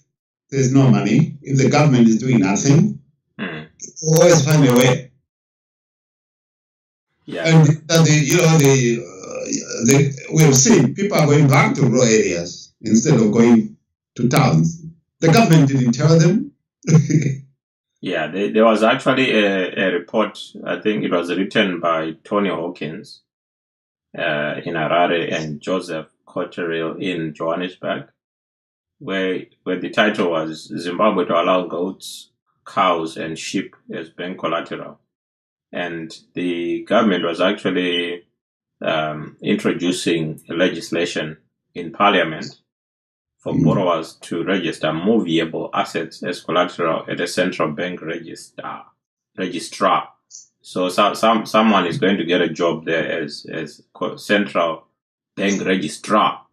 there's no money, if the government is doing nothing, always find a way. Yeah. And we have seen people are going back to rural areas instead of going to towns. The government didn't tell them. Yeah, there was actually a report, I think it was written by Tony Hawkins in Harare and Joseph Cotterill in Johannesburg, where the title was Zimbabwe to allow goats, cows, and sheep as bank collateral. And the government was actually introducing legislation in parliament for borrowers to register movable assets as collateral at a central bank registrar. So someone is going to get a job there as central bank registrar.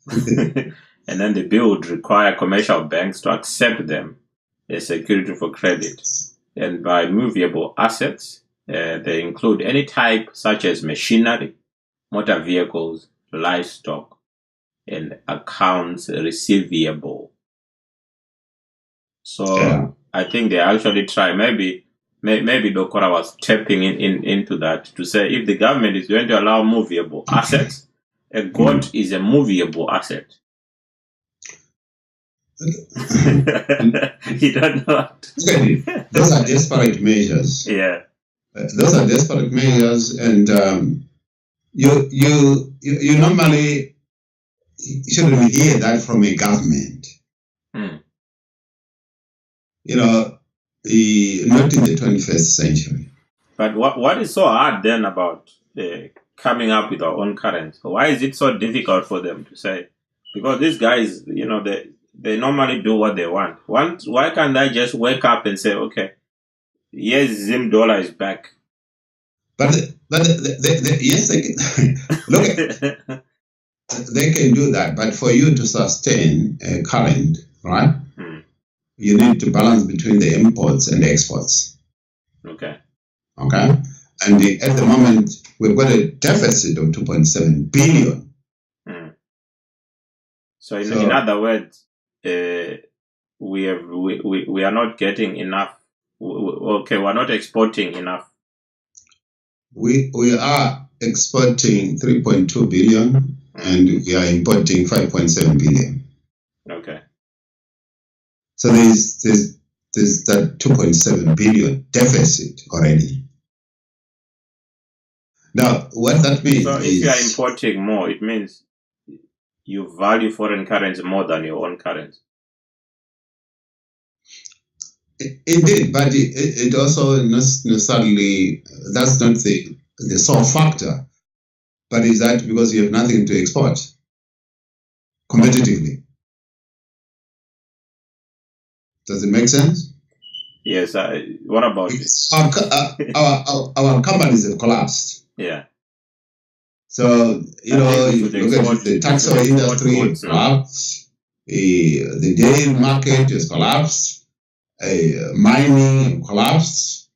And then the bill would require commercial banks to accept them as security for credit. And by movable assets, they include any type such as machinery, motor vehicles, livestock, and accounts receivable. So I think they actually try. Maybe Dokora was tapping into that to say, if the government is going to allow movable assets, a goat is a movable asset. You don't know. Those are desperate measures. Yeah. Those are desperate measures, and you normally shouldn't hear that from a government. Not in the 21st century. But what is so hard then about coming up with our own currency? Why is it so difficult for them to say? Because these guys, they normally do what they want. Why can't they just wake up and say, okay, yes, Zim dollar is back? But yes, they can. Look, they can do that. But for you to sustain a current, right, you need to balance between the imports and exports. Okay. And at the moment, we've got a deficit of 2.7 billion. So in other words, we are not getting enough. We're not exporting enough. We are exporting 3.2 billion and we are importing 5.7 billion. Okay. So there's that 2.7 billion deficit already. Now, what that means so if you are importing more, it means you value foreign currency more than your own currency. Indeed, but it also not necessarily, that's not the sole factor, but is that because you have nothing to export competitively. Does it make sense? Yes. What about it? Our companies have collapsed. Yeah. So, you look at the textile industry collapsed, the dairy market has collapsed, mining collapsed,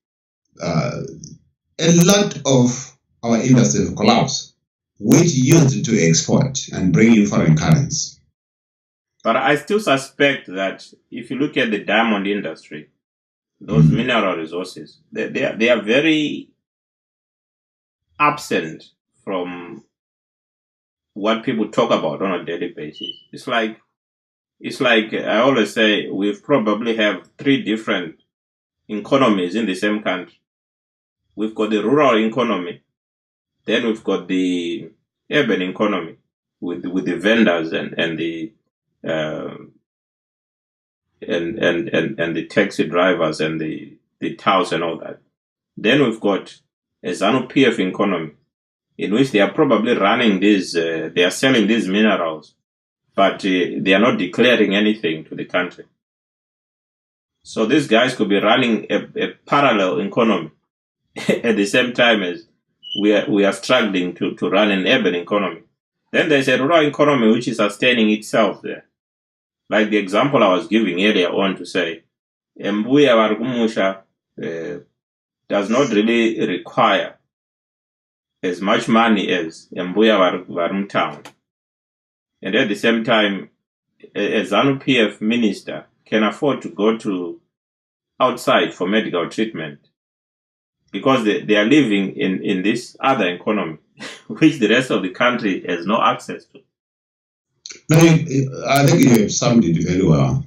a lot of our industries have collapsed, which used to export and bring in foreign currency. But I still suspect that if you look at the diamond industry, those mineral resources, they are very absent from what people talk about on a daily basis. It's like I always say, we probably have 3 different economies in the same country. We've got the rural economy, then we've got the urban economy with the vendors and the and the taxi drivers and the touts and all that. Then we've got a ZANU-PF economy, in which they are probably running these, they are selling these minerals, but they are not declaring anything to the country. So these guys could be running a parallel economy at the same time as we are struggling to run an urban economy. Then there's a rural economy which is sustaining itself there. Like the example I was giving earlier on, to say, Mbuya Wargumusha does not really require as much money as Mbuya Warum town. And at the same time, a ZANU-PF minister can afford to go to outside for medical treatment because they are living in this other economy, which the rest of the country has no access to. No, I think you have summed it very well.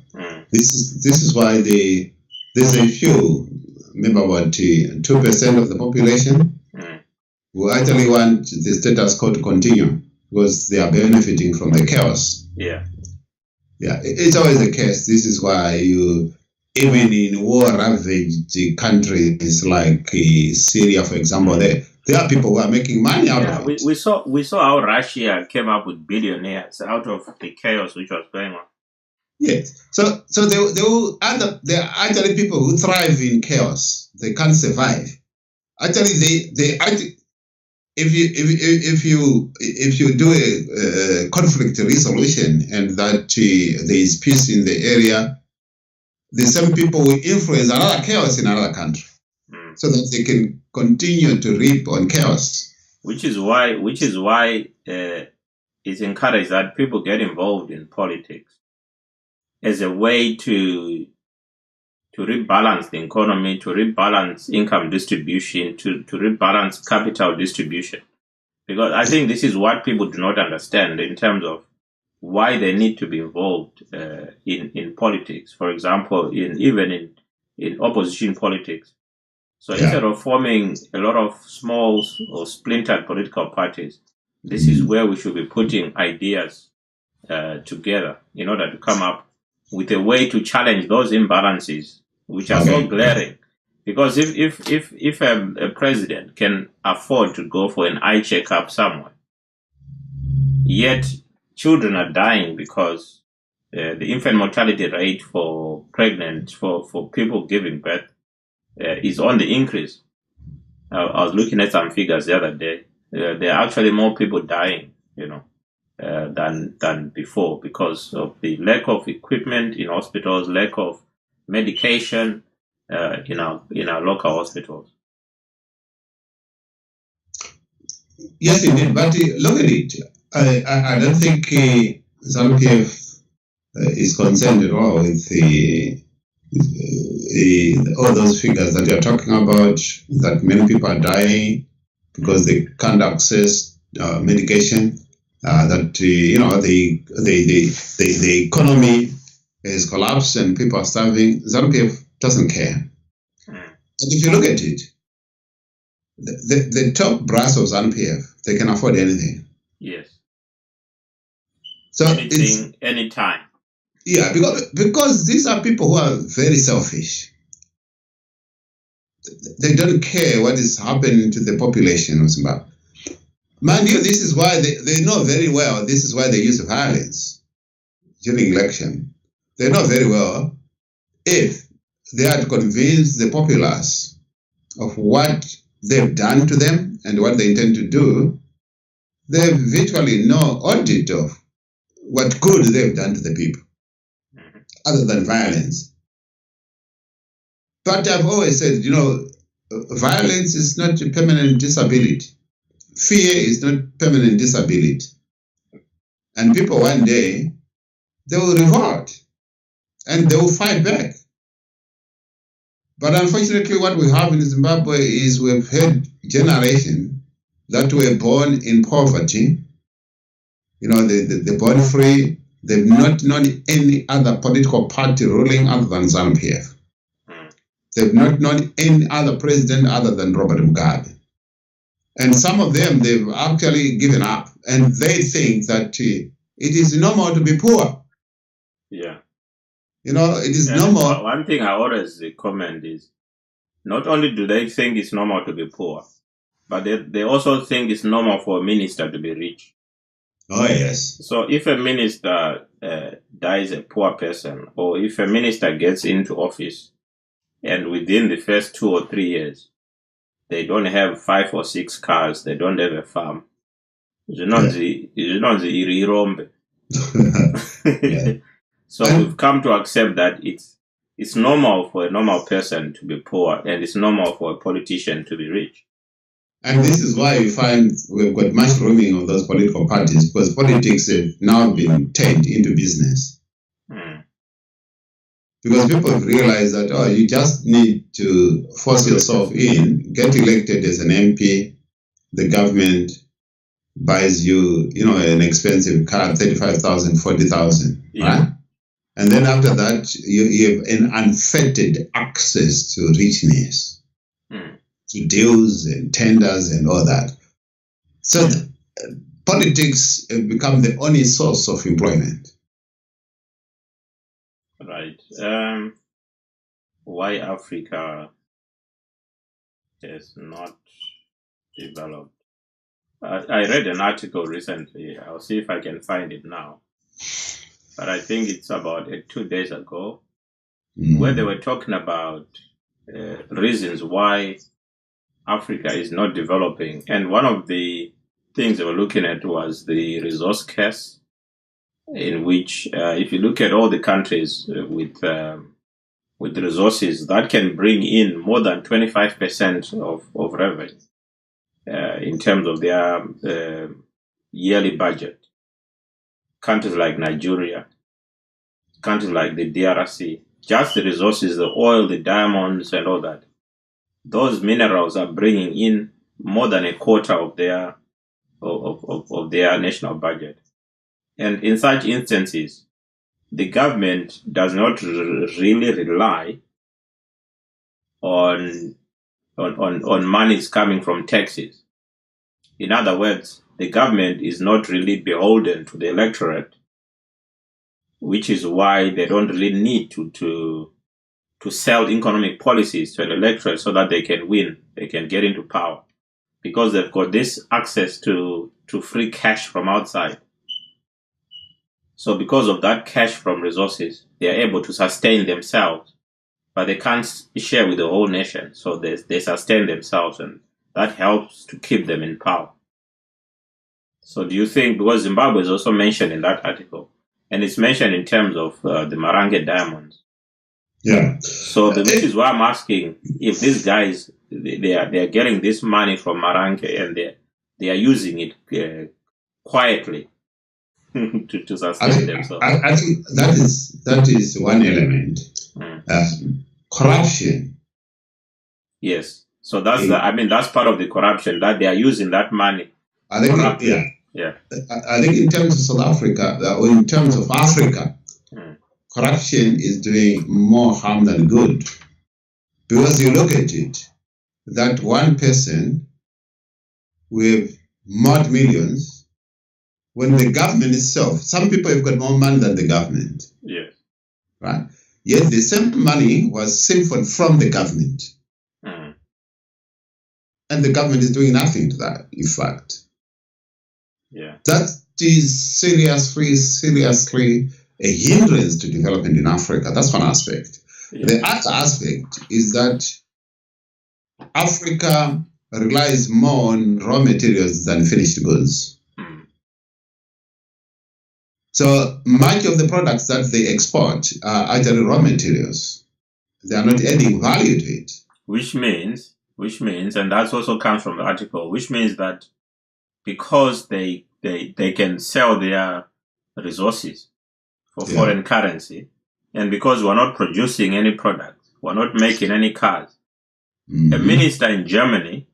This is why there's a few, maybe about 2% of the population who actually want the status quo to continue because they are benefiting from the chaos. Yeah, it's always the case. This is why even in war-ravaged countries like Syria, for example, there are people who are making money out of it. We saw how Russia came up with billionaires out of the chaos which was going on. Yes. So there are actually people who thrive in chaos. They can't survive. Actually, if you do a conflict resolution and that there is peace in the area, the same people will influence another chaos in another country, so that they can continue to reap on chaos. Which is why it's encouraged that people get involved in politics as a way to rebalance the economy, to rebalance income distribution, to rebalance capital distribution. Because I think this is what people do not understand in terms of why they need to be involved in politics. For example, in opposition politics. So instead of forming a lot of small or splintered political parties, this is where we should be putting ideas together in order to come up with a way to challenge those imbalances which are so glaring. Because if a president can afford to go for an eye checkup somewhere, yet children are dying because the infant mortality rate for people giving birth is on the increase. I was looking at some figures the other day. There are actually more people dying, than before because of the lack of equipment in hospitals, lack of medication in our local hospitals. Yes, indeed. But look at it. I don't think ZANU-PF is concerned at all with all those figures that you're talking about, that many people are dying because they can't access medication, that the economy has collapsed and people are starving. ZANU-PF doesn't care. And if you look at it, the top brass of ZANU-PF, they can afford anything. Yes. So anything, anytime. Yeah, because these are people who are very selfish. They don't care what is happening to the population of Zimbabwe. Mind you, this is why they know very well, this is why they use violence during election. They know very well if they had to convince the populace of what they've done to them and what they intend to do, they have virtually no audit of what good they've done to the people, other than violence. But I've always said, violence is not a permanent disability. Fear is not permanent disability. And people one day, they will revolt and they will fight back. But unfortunately, what we have in Zimbabwe is we've had generations that were born in poverty. They're born free. They've not known any other political party ruling other than ZANU-PF. They've not known any other president other than Robert Mugabe. And some of them, they've actually given up. And they think that it is normal to be poor. Yeah. It is normal. One thing I always comment is, not only do they think it's normal to be poor, but they also think it's normal for a minister to be rich. Oh, yes. So if a minister dies a poor person, or if a minister gets into office and within the first 2 or 3 years, they don't have 5 or 6 cars, they don't have a farm. So we've come to accept that it's normal for a normal person to be poor, and it's normal for a politician to be rich. And this is why you find we've got mushrooming of those political parties, because politics have now been turned into business. Because people have realized that, you just need to force yourself in, get elected as an MP, the government buys you, an expensive car, 35,000, 40,000, right? And then after that, you have an unfettered access to richness, to deals and tenders and all that. So politics have become the only source of employment. Right. Why Africa has not developed. I read an article recently. I'll see if I can find it now. But I think it's about 2 days ago, where they were talking about reasons why Africa is not developing. And one of the things they were looking at was the resource curse, in which if you look at all the countries with resources that can bring in more than 25% of revenue in terms of their yearly budget. Countries like Nigeria, countries like the DRC, just the resources, the oil, the diamonds and all that, those minerals are bringing in more than a quarter of their national budget. And in such instances, the government does not really rely on monies coming from taxes. In other words, the government is not really beholden to the electorate, which is why they don't really need to sell economic policies to an electorate so that they can win, they can get into power, because they've got this access to free cash from outside. So because of that cash from resources, they are able to sustain themselves, but they can't share with the whole nation. So they sustain themselves, and that helps to keep them in power. So do you think, because Zimbabwe is also mentioned in that article, and it's mentioned in terms of the Marange diamonds. Yeah. So which is why I'm asking if these guys, they are getting this money from Marange and they are using it quietly. to sustain themselves. I think that is one element. Corruption. Yes. So that's part of the corruption, that they are using that money. I think, I think in terms of South Africa, or in terms of Africa, corruption is doing more harm than good. Because you look at it, that one person with mud millions, when the government itself, some people have got more money than the government. Yes. Right? Yet the same money was siphoned from the government. And the government is doing nothing to that, in fact. Yeah. That is seriously a hindrance to development in Africa. That's one aspect. Yeah. The other aspect is that Africa relies more on raw materials than finished goods. So much of the products that they export are actually raw materials. They are not adding value to it. Which means, and that also comes from the article, which means that because they can sell their resources for foreign currency, and because we're not producing any product, we're not making any cars, a minister in Germany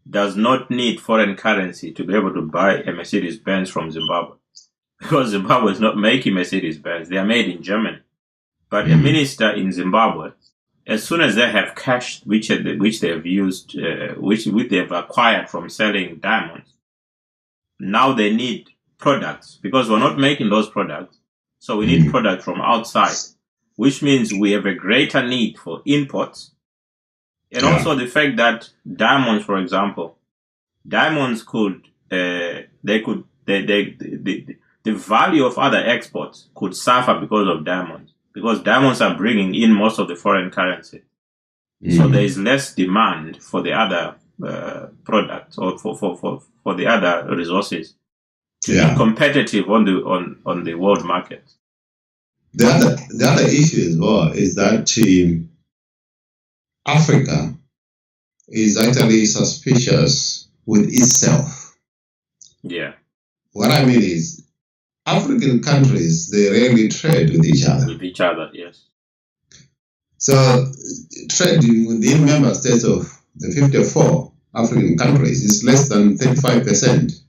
does not need foreign currency to be able to buy a Mercedes-Benz from Zimbabwe. Because Zimbabwe is not making Mercedes-Benz, they are made in Germany. But a minister in Zimbabwe, as soon as they have cash which they have used, which they have acquired from selling diamonds, now they need products, because we're not making those products. So we need products from outside, which means we have a greater need for imports. And also the fact that diamonds, for example, diamonds the value of other exports could suffer because of diamonds, because diamonds are bringing in most of the foreign currency. So there is less demand for the other products, or for the other resources to be competitive on the world market. The other issue as well is that Africa is actually suspicious with itself. Yeah. What I mean is, African countries, they rarely trade with each other. With each other, yes. So trading within member states of the 54 African countries is less than 35%.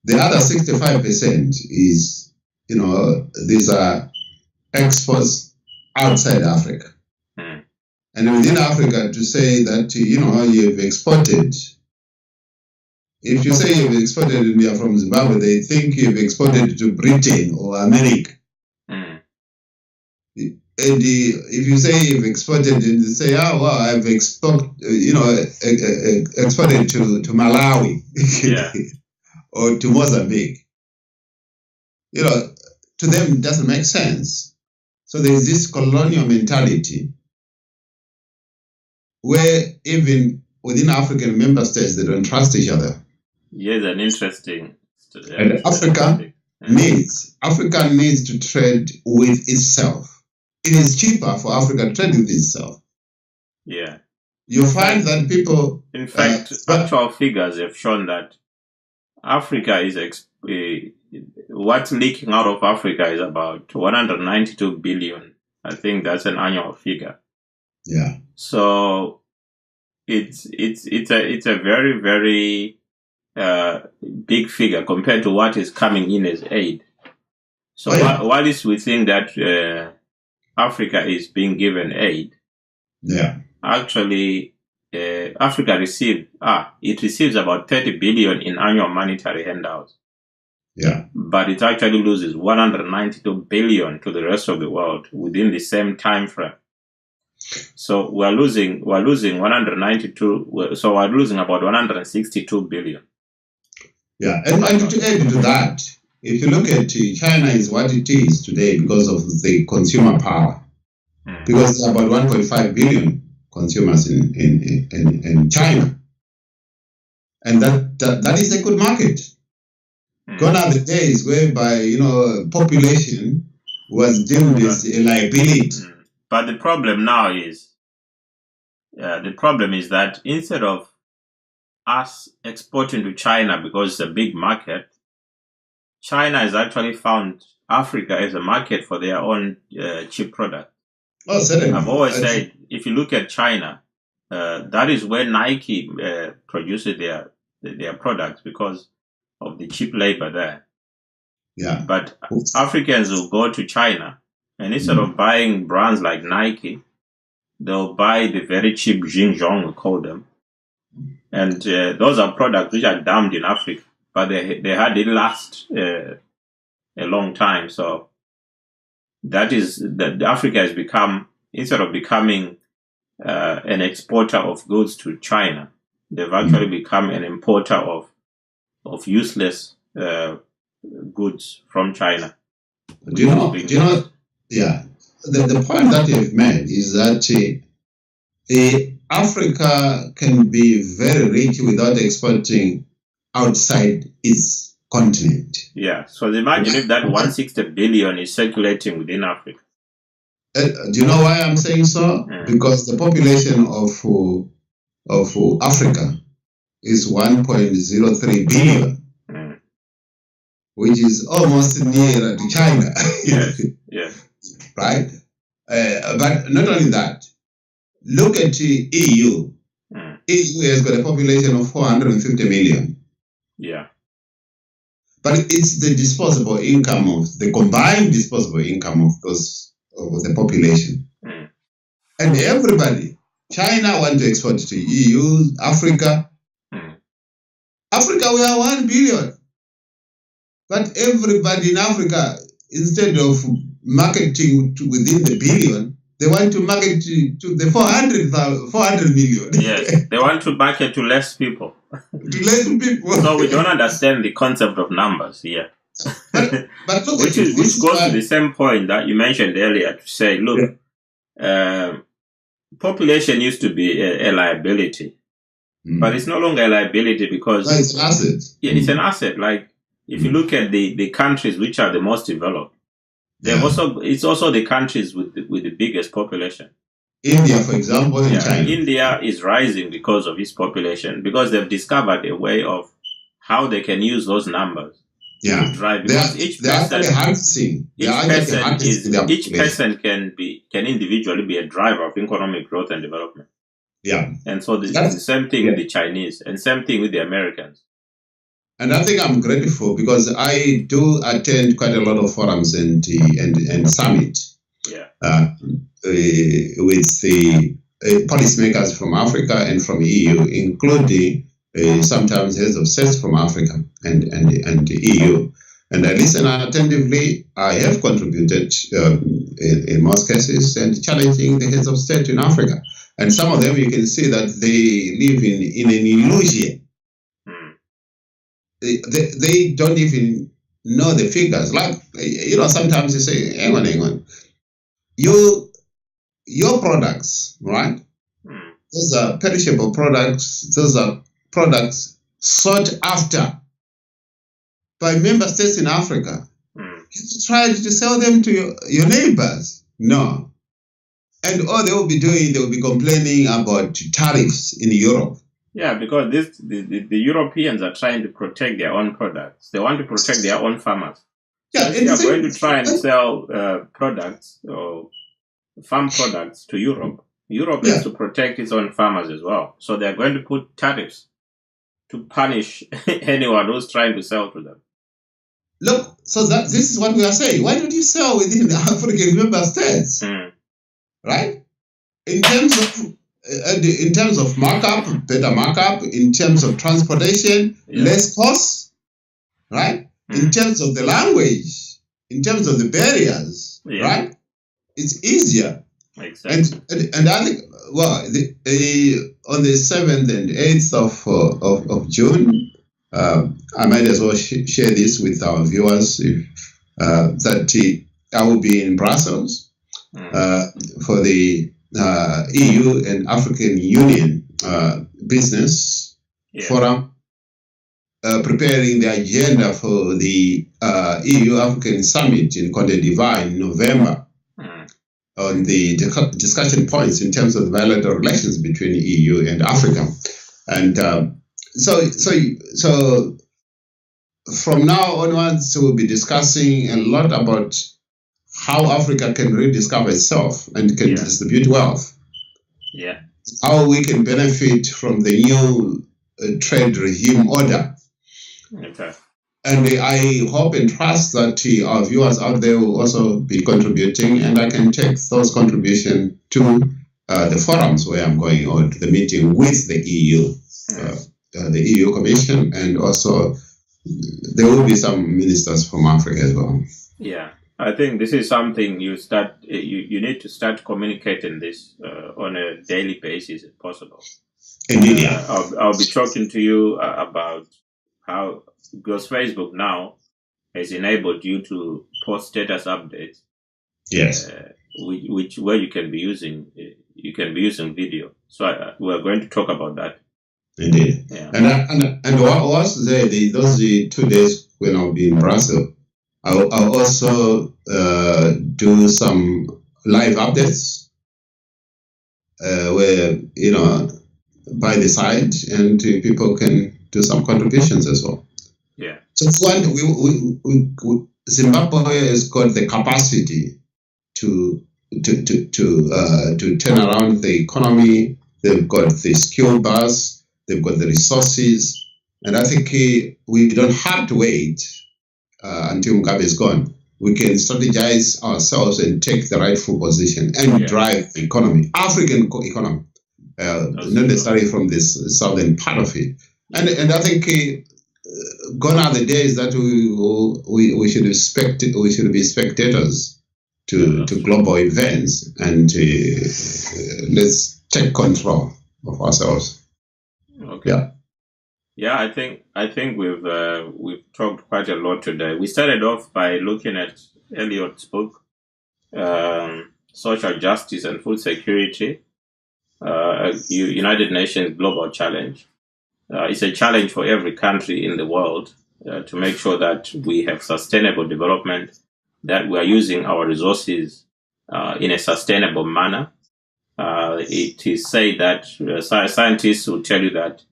The other 65% is, these are exports outside Africa. And within Africa, to say that, you've exported, if you say you've exported and you're from Zimbabwe, they think you've exported to Britain or America. And if you say you've exported, and they say, oh, well, I've exported to Malawi or to Mozambique. To them, it doesn't make sense. So there's this colonial mentality where even within African member states, they don't trust each other. Yes, an interesting. And Africa needs to trade with itself. It is cheaper for Africa to trade with itself. Yeah. You find that people... In fact, actual figures have shown that Africa is... what's leaking out of Africa is about 192 billion. I think that's an annual figure. Yeah. So it's a very, very big figure compared to what is coming in as aid. So while we think that Africa is being given aid, actually Africa receives about 30 billion in annual monetary handouts. Yeah. But it actually loses 192 billion to the rest of the world within the same time frame. So we're losing 192. So we're losing about 162 billion. Yeah, and to add to that, if you look at China is what it is today because of the consumer power. Because there are about 1.5 billion consumers in China, and that is a good market. Gone are the days whereby population was deemed as a liability. But the problem now is that instead of us exporting to China because it's a big market, China has actually found Africa as a market for their own cheap product. Oh, certainly. I've always said, if you look at China, that is where Nike produces their products because of the cheap labor there. Yeah. But Africans will go to China, and instead of buying brands like Nike, they'll buy the very cheap Xinjiang, we call them. And those are products which are dumped in Africa, but they hardly last a long time. So that is that Africa has become, instead of becoming an exporter of goods to China, they've actually become an importer of useless goods from China. Do you know? Yeah. The point that you've made is that Africa can be very rich without exporting outside its continent. Yeah. So imagine if that 160 billion is circulating within Africa. Do you know why I'm saying so? Because the population of Africa is 1.03 billion, which is almost nearer to China. Yes. Right? But not only that, look at the EU. EU has got a population of 450 million. Yeah. But it's the disposable income of the combined disposable income of the population. And everybody, China want to export to EU, Africa. Africa, we are 1 billion. But everybody in Africa, instead of marketing within the billion, they want to market to the 400 million. Yes, they want to market to less people. To less people. So we don't understand the concept of numbers here. But look, which goes to the same point that you mentioned earlier, to say, look, population used to be a liability, but it's no longer a liability because it's an asset. Yeah, it's an asset. Like if you look at the countries which are the most developed, it's also the countries with the biggest population. India, for example, and China. India is rising because of its population, because they've discovered a way of how they can use those numbers to drive. Because each person can individually be a driver of economic growth and development. Yeah. And so it's the same thing with the Chinese and same thing with the Americans. And I think I'm grateful because I do attend quite a lot of forums and summits with the policymakers from Africa and from EU, including sometimes heads of states from Africa and the EU. And I listen attentively. I have contributed in most cases and challenging the heads of state in Africa. And some of them, you can see that they live in an illusion. They don't even know the figures. Like, sometimes you say, hang on. Your products, right? Those are perishable products. Those are products sought after by member states in Africa. You try to sell them to your neighbors. No. And all they will be complaining about tariffs in Europe. Yeah, because the Europeans are trying to protect their own products. They want to protect their own farmers. Yeah, if they are going to try and sell products or farm products to Europe, Europe has to protect its own farmers as well. So they are going to put tariffs to punish anyone who's trying to sell to them. Look, so this is what we are saying. Why don't you sell within the African member states? Right? In terms of markup, better markup. In terms of transportation, less costs. Right? In terms of the language, in terms of the barriers, right? It's easier. Exactly. And I think, on the 7th and 8th of June, I might as well share this with our viewers that I will be in Brussels for the EU and African Union Business Forum, preparing the agenda for the EU-African Summit in Côte d'Ivoire in November on the discussion points in terms of bilateral relations between the EU and Africa. And so from now onwards, we'll be discussing a lot about how Africa can rediscover itself and can distribute wealth. Yeah. How we can benefit from the new trade regime order. Okay. And I hope and trust that our viewers out there will also be contributing, and I can take those contributions to the forums where I'm going, or to the meeting with the EU, the EU Commission, and also there will be some ministers from Africa as well. Yeah, I think this is something you need to start communicating this on a daily basis if possible. Indeed, yeah. I'll be talking to you about how, because Facebook now has enabled you to post status updates. Yes. Where you can be using video. So we're going to talk about that. Indeed. Yeah. And what was those 2 days when I'll be in Brussels, I'll also do some live updates where, by the side, and people can do some contributions as well. Yeah. So Zimbabwe has got the capacity to turn around the economy. They've got the skill base, they've got the resources, and I think we don't have to wait until Mugabe is gone. We can strategize ourselves and take the rightful position and drive the economy, African economy, not necessarily from this southern part of it. And I think gone are the days that we should be spectators to global events, and let's take control of ourselves. Okay. Yeah. Yeah, I think we've talked quite a lot today. We started off by looking at Elliot's book, Social Justice and Food Security, United Nations Global Challenge. It's a challenge for every country in the world to make sure that we have sustainable development, that we are using our resources in a sustainable manner. It is said that scientists will tell you that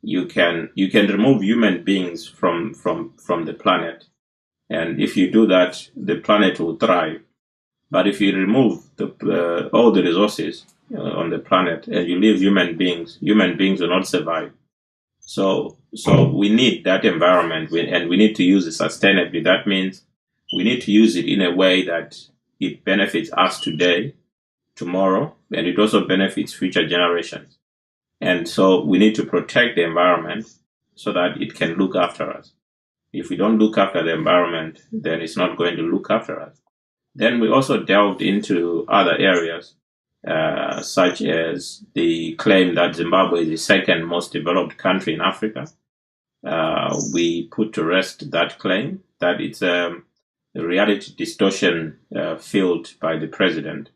you can remove human beings from the planet, and if you do that, the planet will thrive. But if you remove all the resources on the planet and you leave human beings will not survive. So we need that environment, and we need to use it sustainably. That means we need to use it in a way that it benefits us today, tomorrow, and it also benefits future generations. And so we need to protect the environment so that it can look after us. If we don't look after the environment, then it's not going to look after us. Then we also delved into other areas, such as the claim that Zimbabwe is the second most developed country in Africa. We put to rest that claim, that it's a reality distortion filled by the president,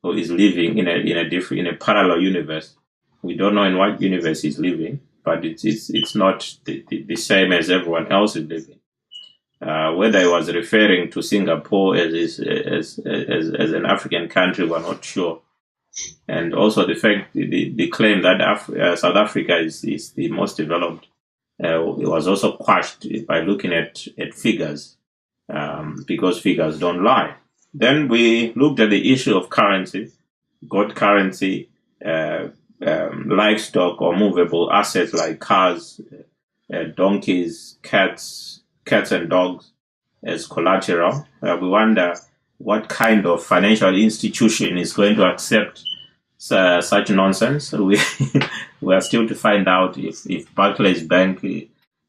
who is living in a parallel universe. We don't know in what universe he's living, but it's not the same as everyone else is living. Whether he was referring to Singapore as an African country, we're not sure. And also the fact, the claim that South Africa is the most developed, it was also quashed by looking at figures, because figures don't lie. Then we looked at the issue of currency, gold currency, livestock or movable assets like cars, donkeys, cats and dogs as collateral. We wonder what kind of financial institution is going to accept such nonsense. We are still to find out if Barclays Bank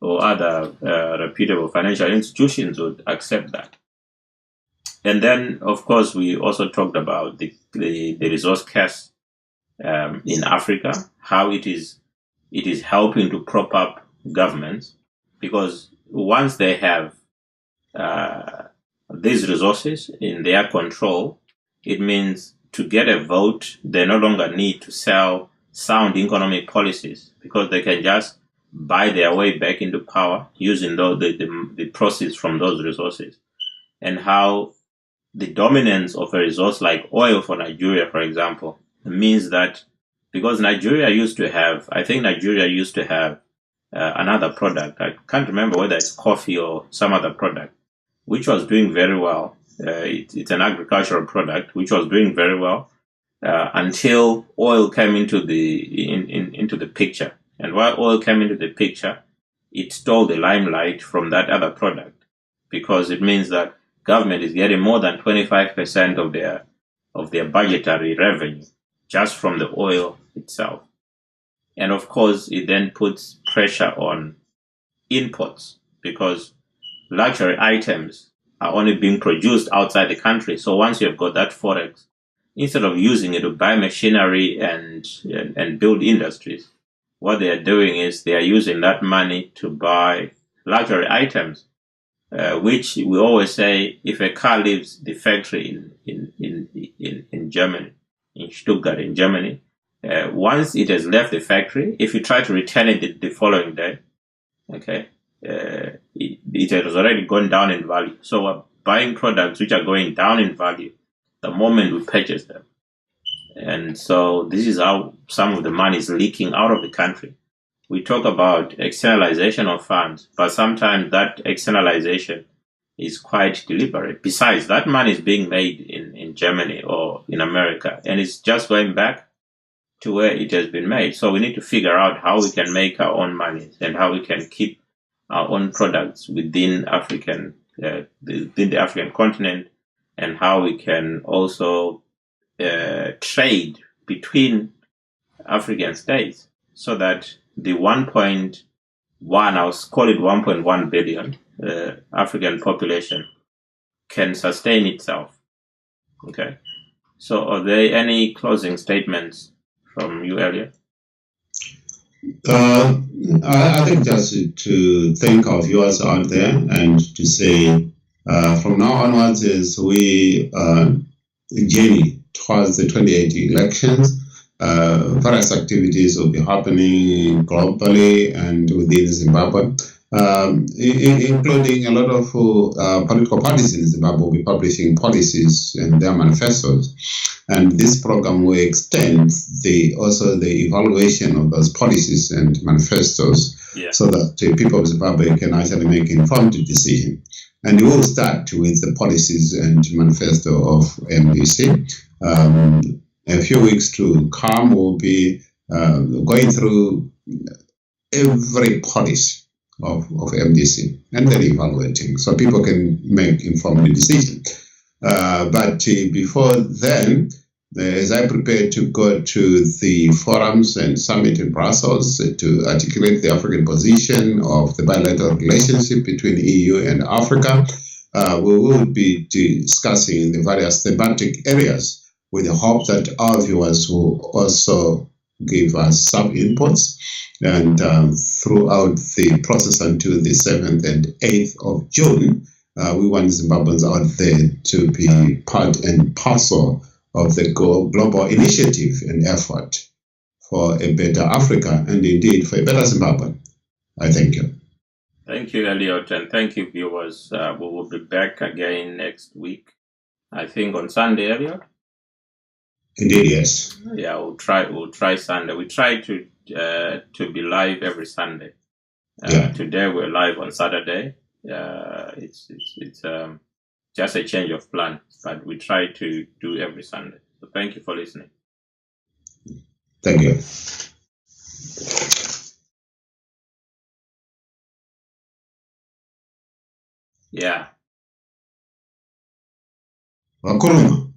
or other reputable financial institutions would accept that. And then, of course, we also talked about the resource curse in Africa, how it is helping to prop up governments, because once they have these resources in their control, it means to get a vote, they no longer need to sell sound economic policies, because they can just buy their way back into power using the proceeds from those resources. And how the dominance of a resource like oil for Nigeria, for example, means that because Nigeria used to have another product. I can't remember whether it's coffee or some other product, which was doing very well. It's an agricultural product which was doing very well until oil came into the picture. And while oil came into the picture, it stole the limelight from that other product, because it means that government is getting more than 25% of their budgetary revenue just from the oil itself. And of course, it then puts pressure on imports, because luxury items are only being produced outside the country. So once you've got that forex, instead of using it to buy machinery and build industries, what they are doing is they are using that money to buy luxury items, which we always say, if a car leaves the factory in Germany, in Stuttgart, in Germany, once it has left the factory, if you try to return it the following day, okay, it has already gone down in value. So we're buying products which are going down in value the moment we purchase them. And so this is how some of the money is leaking out of the country. We talk about externalization of funds, but sometimes that externalization is quite deliberate. Besides, that money is being made in Germany or in America, and it's just going back to where it has been made. So we need to figure out how we can make our own money and how we can keep our own products within within the African continent, and how we can also trade between African states, so that the 1.1, I'll call it 1.1 billion African population can sustain itself. Okay. So are there any closing statements from you, Elliot? I think just to thank our viewers out there and to say from now onwards, as we journey towards the 2018 elections, various activities will be happening globally and within Zimbabwe, including a lot of political parties in Zimbabwe will be publishing policies and their manifestos. And this program will extend also the evaluation of those policies and manifestos, so that people of Zimbabwe can actually make informed decisions. And we will start with the policies and manifesto of MDC. A few weeks to come, we'll be going through every policy of MDC and then evaluating, so people can make informed decisions. But before then, as I prepare to go to the forums and summit in Brussels to articulate the African position of the bilateral relationship between EU and Africa, we will be discussing the various thematic areas, with the hope that our viewers will also give us some inputs. And throughout the process until the 7th and 8th of June, we want Zimbabweans out there to be part and parcel of the global initiative and effort for a better Africa, and indeed for a better Zimbabwe. I thank you. Thank you, Elliot, and thank you, viewers. We will be back again next week, I think on Sunday, Elliot. Indeed, yes. Yeah, we'll try Sunday. We try to be live every Sunday. Today we're live on Saturday. It's just a change of plan, but we try to do every Sunday. So thank you for listening. Thank you. Yeah. Wakuruma.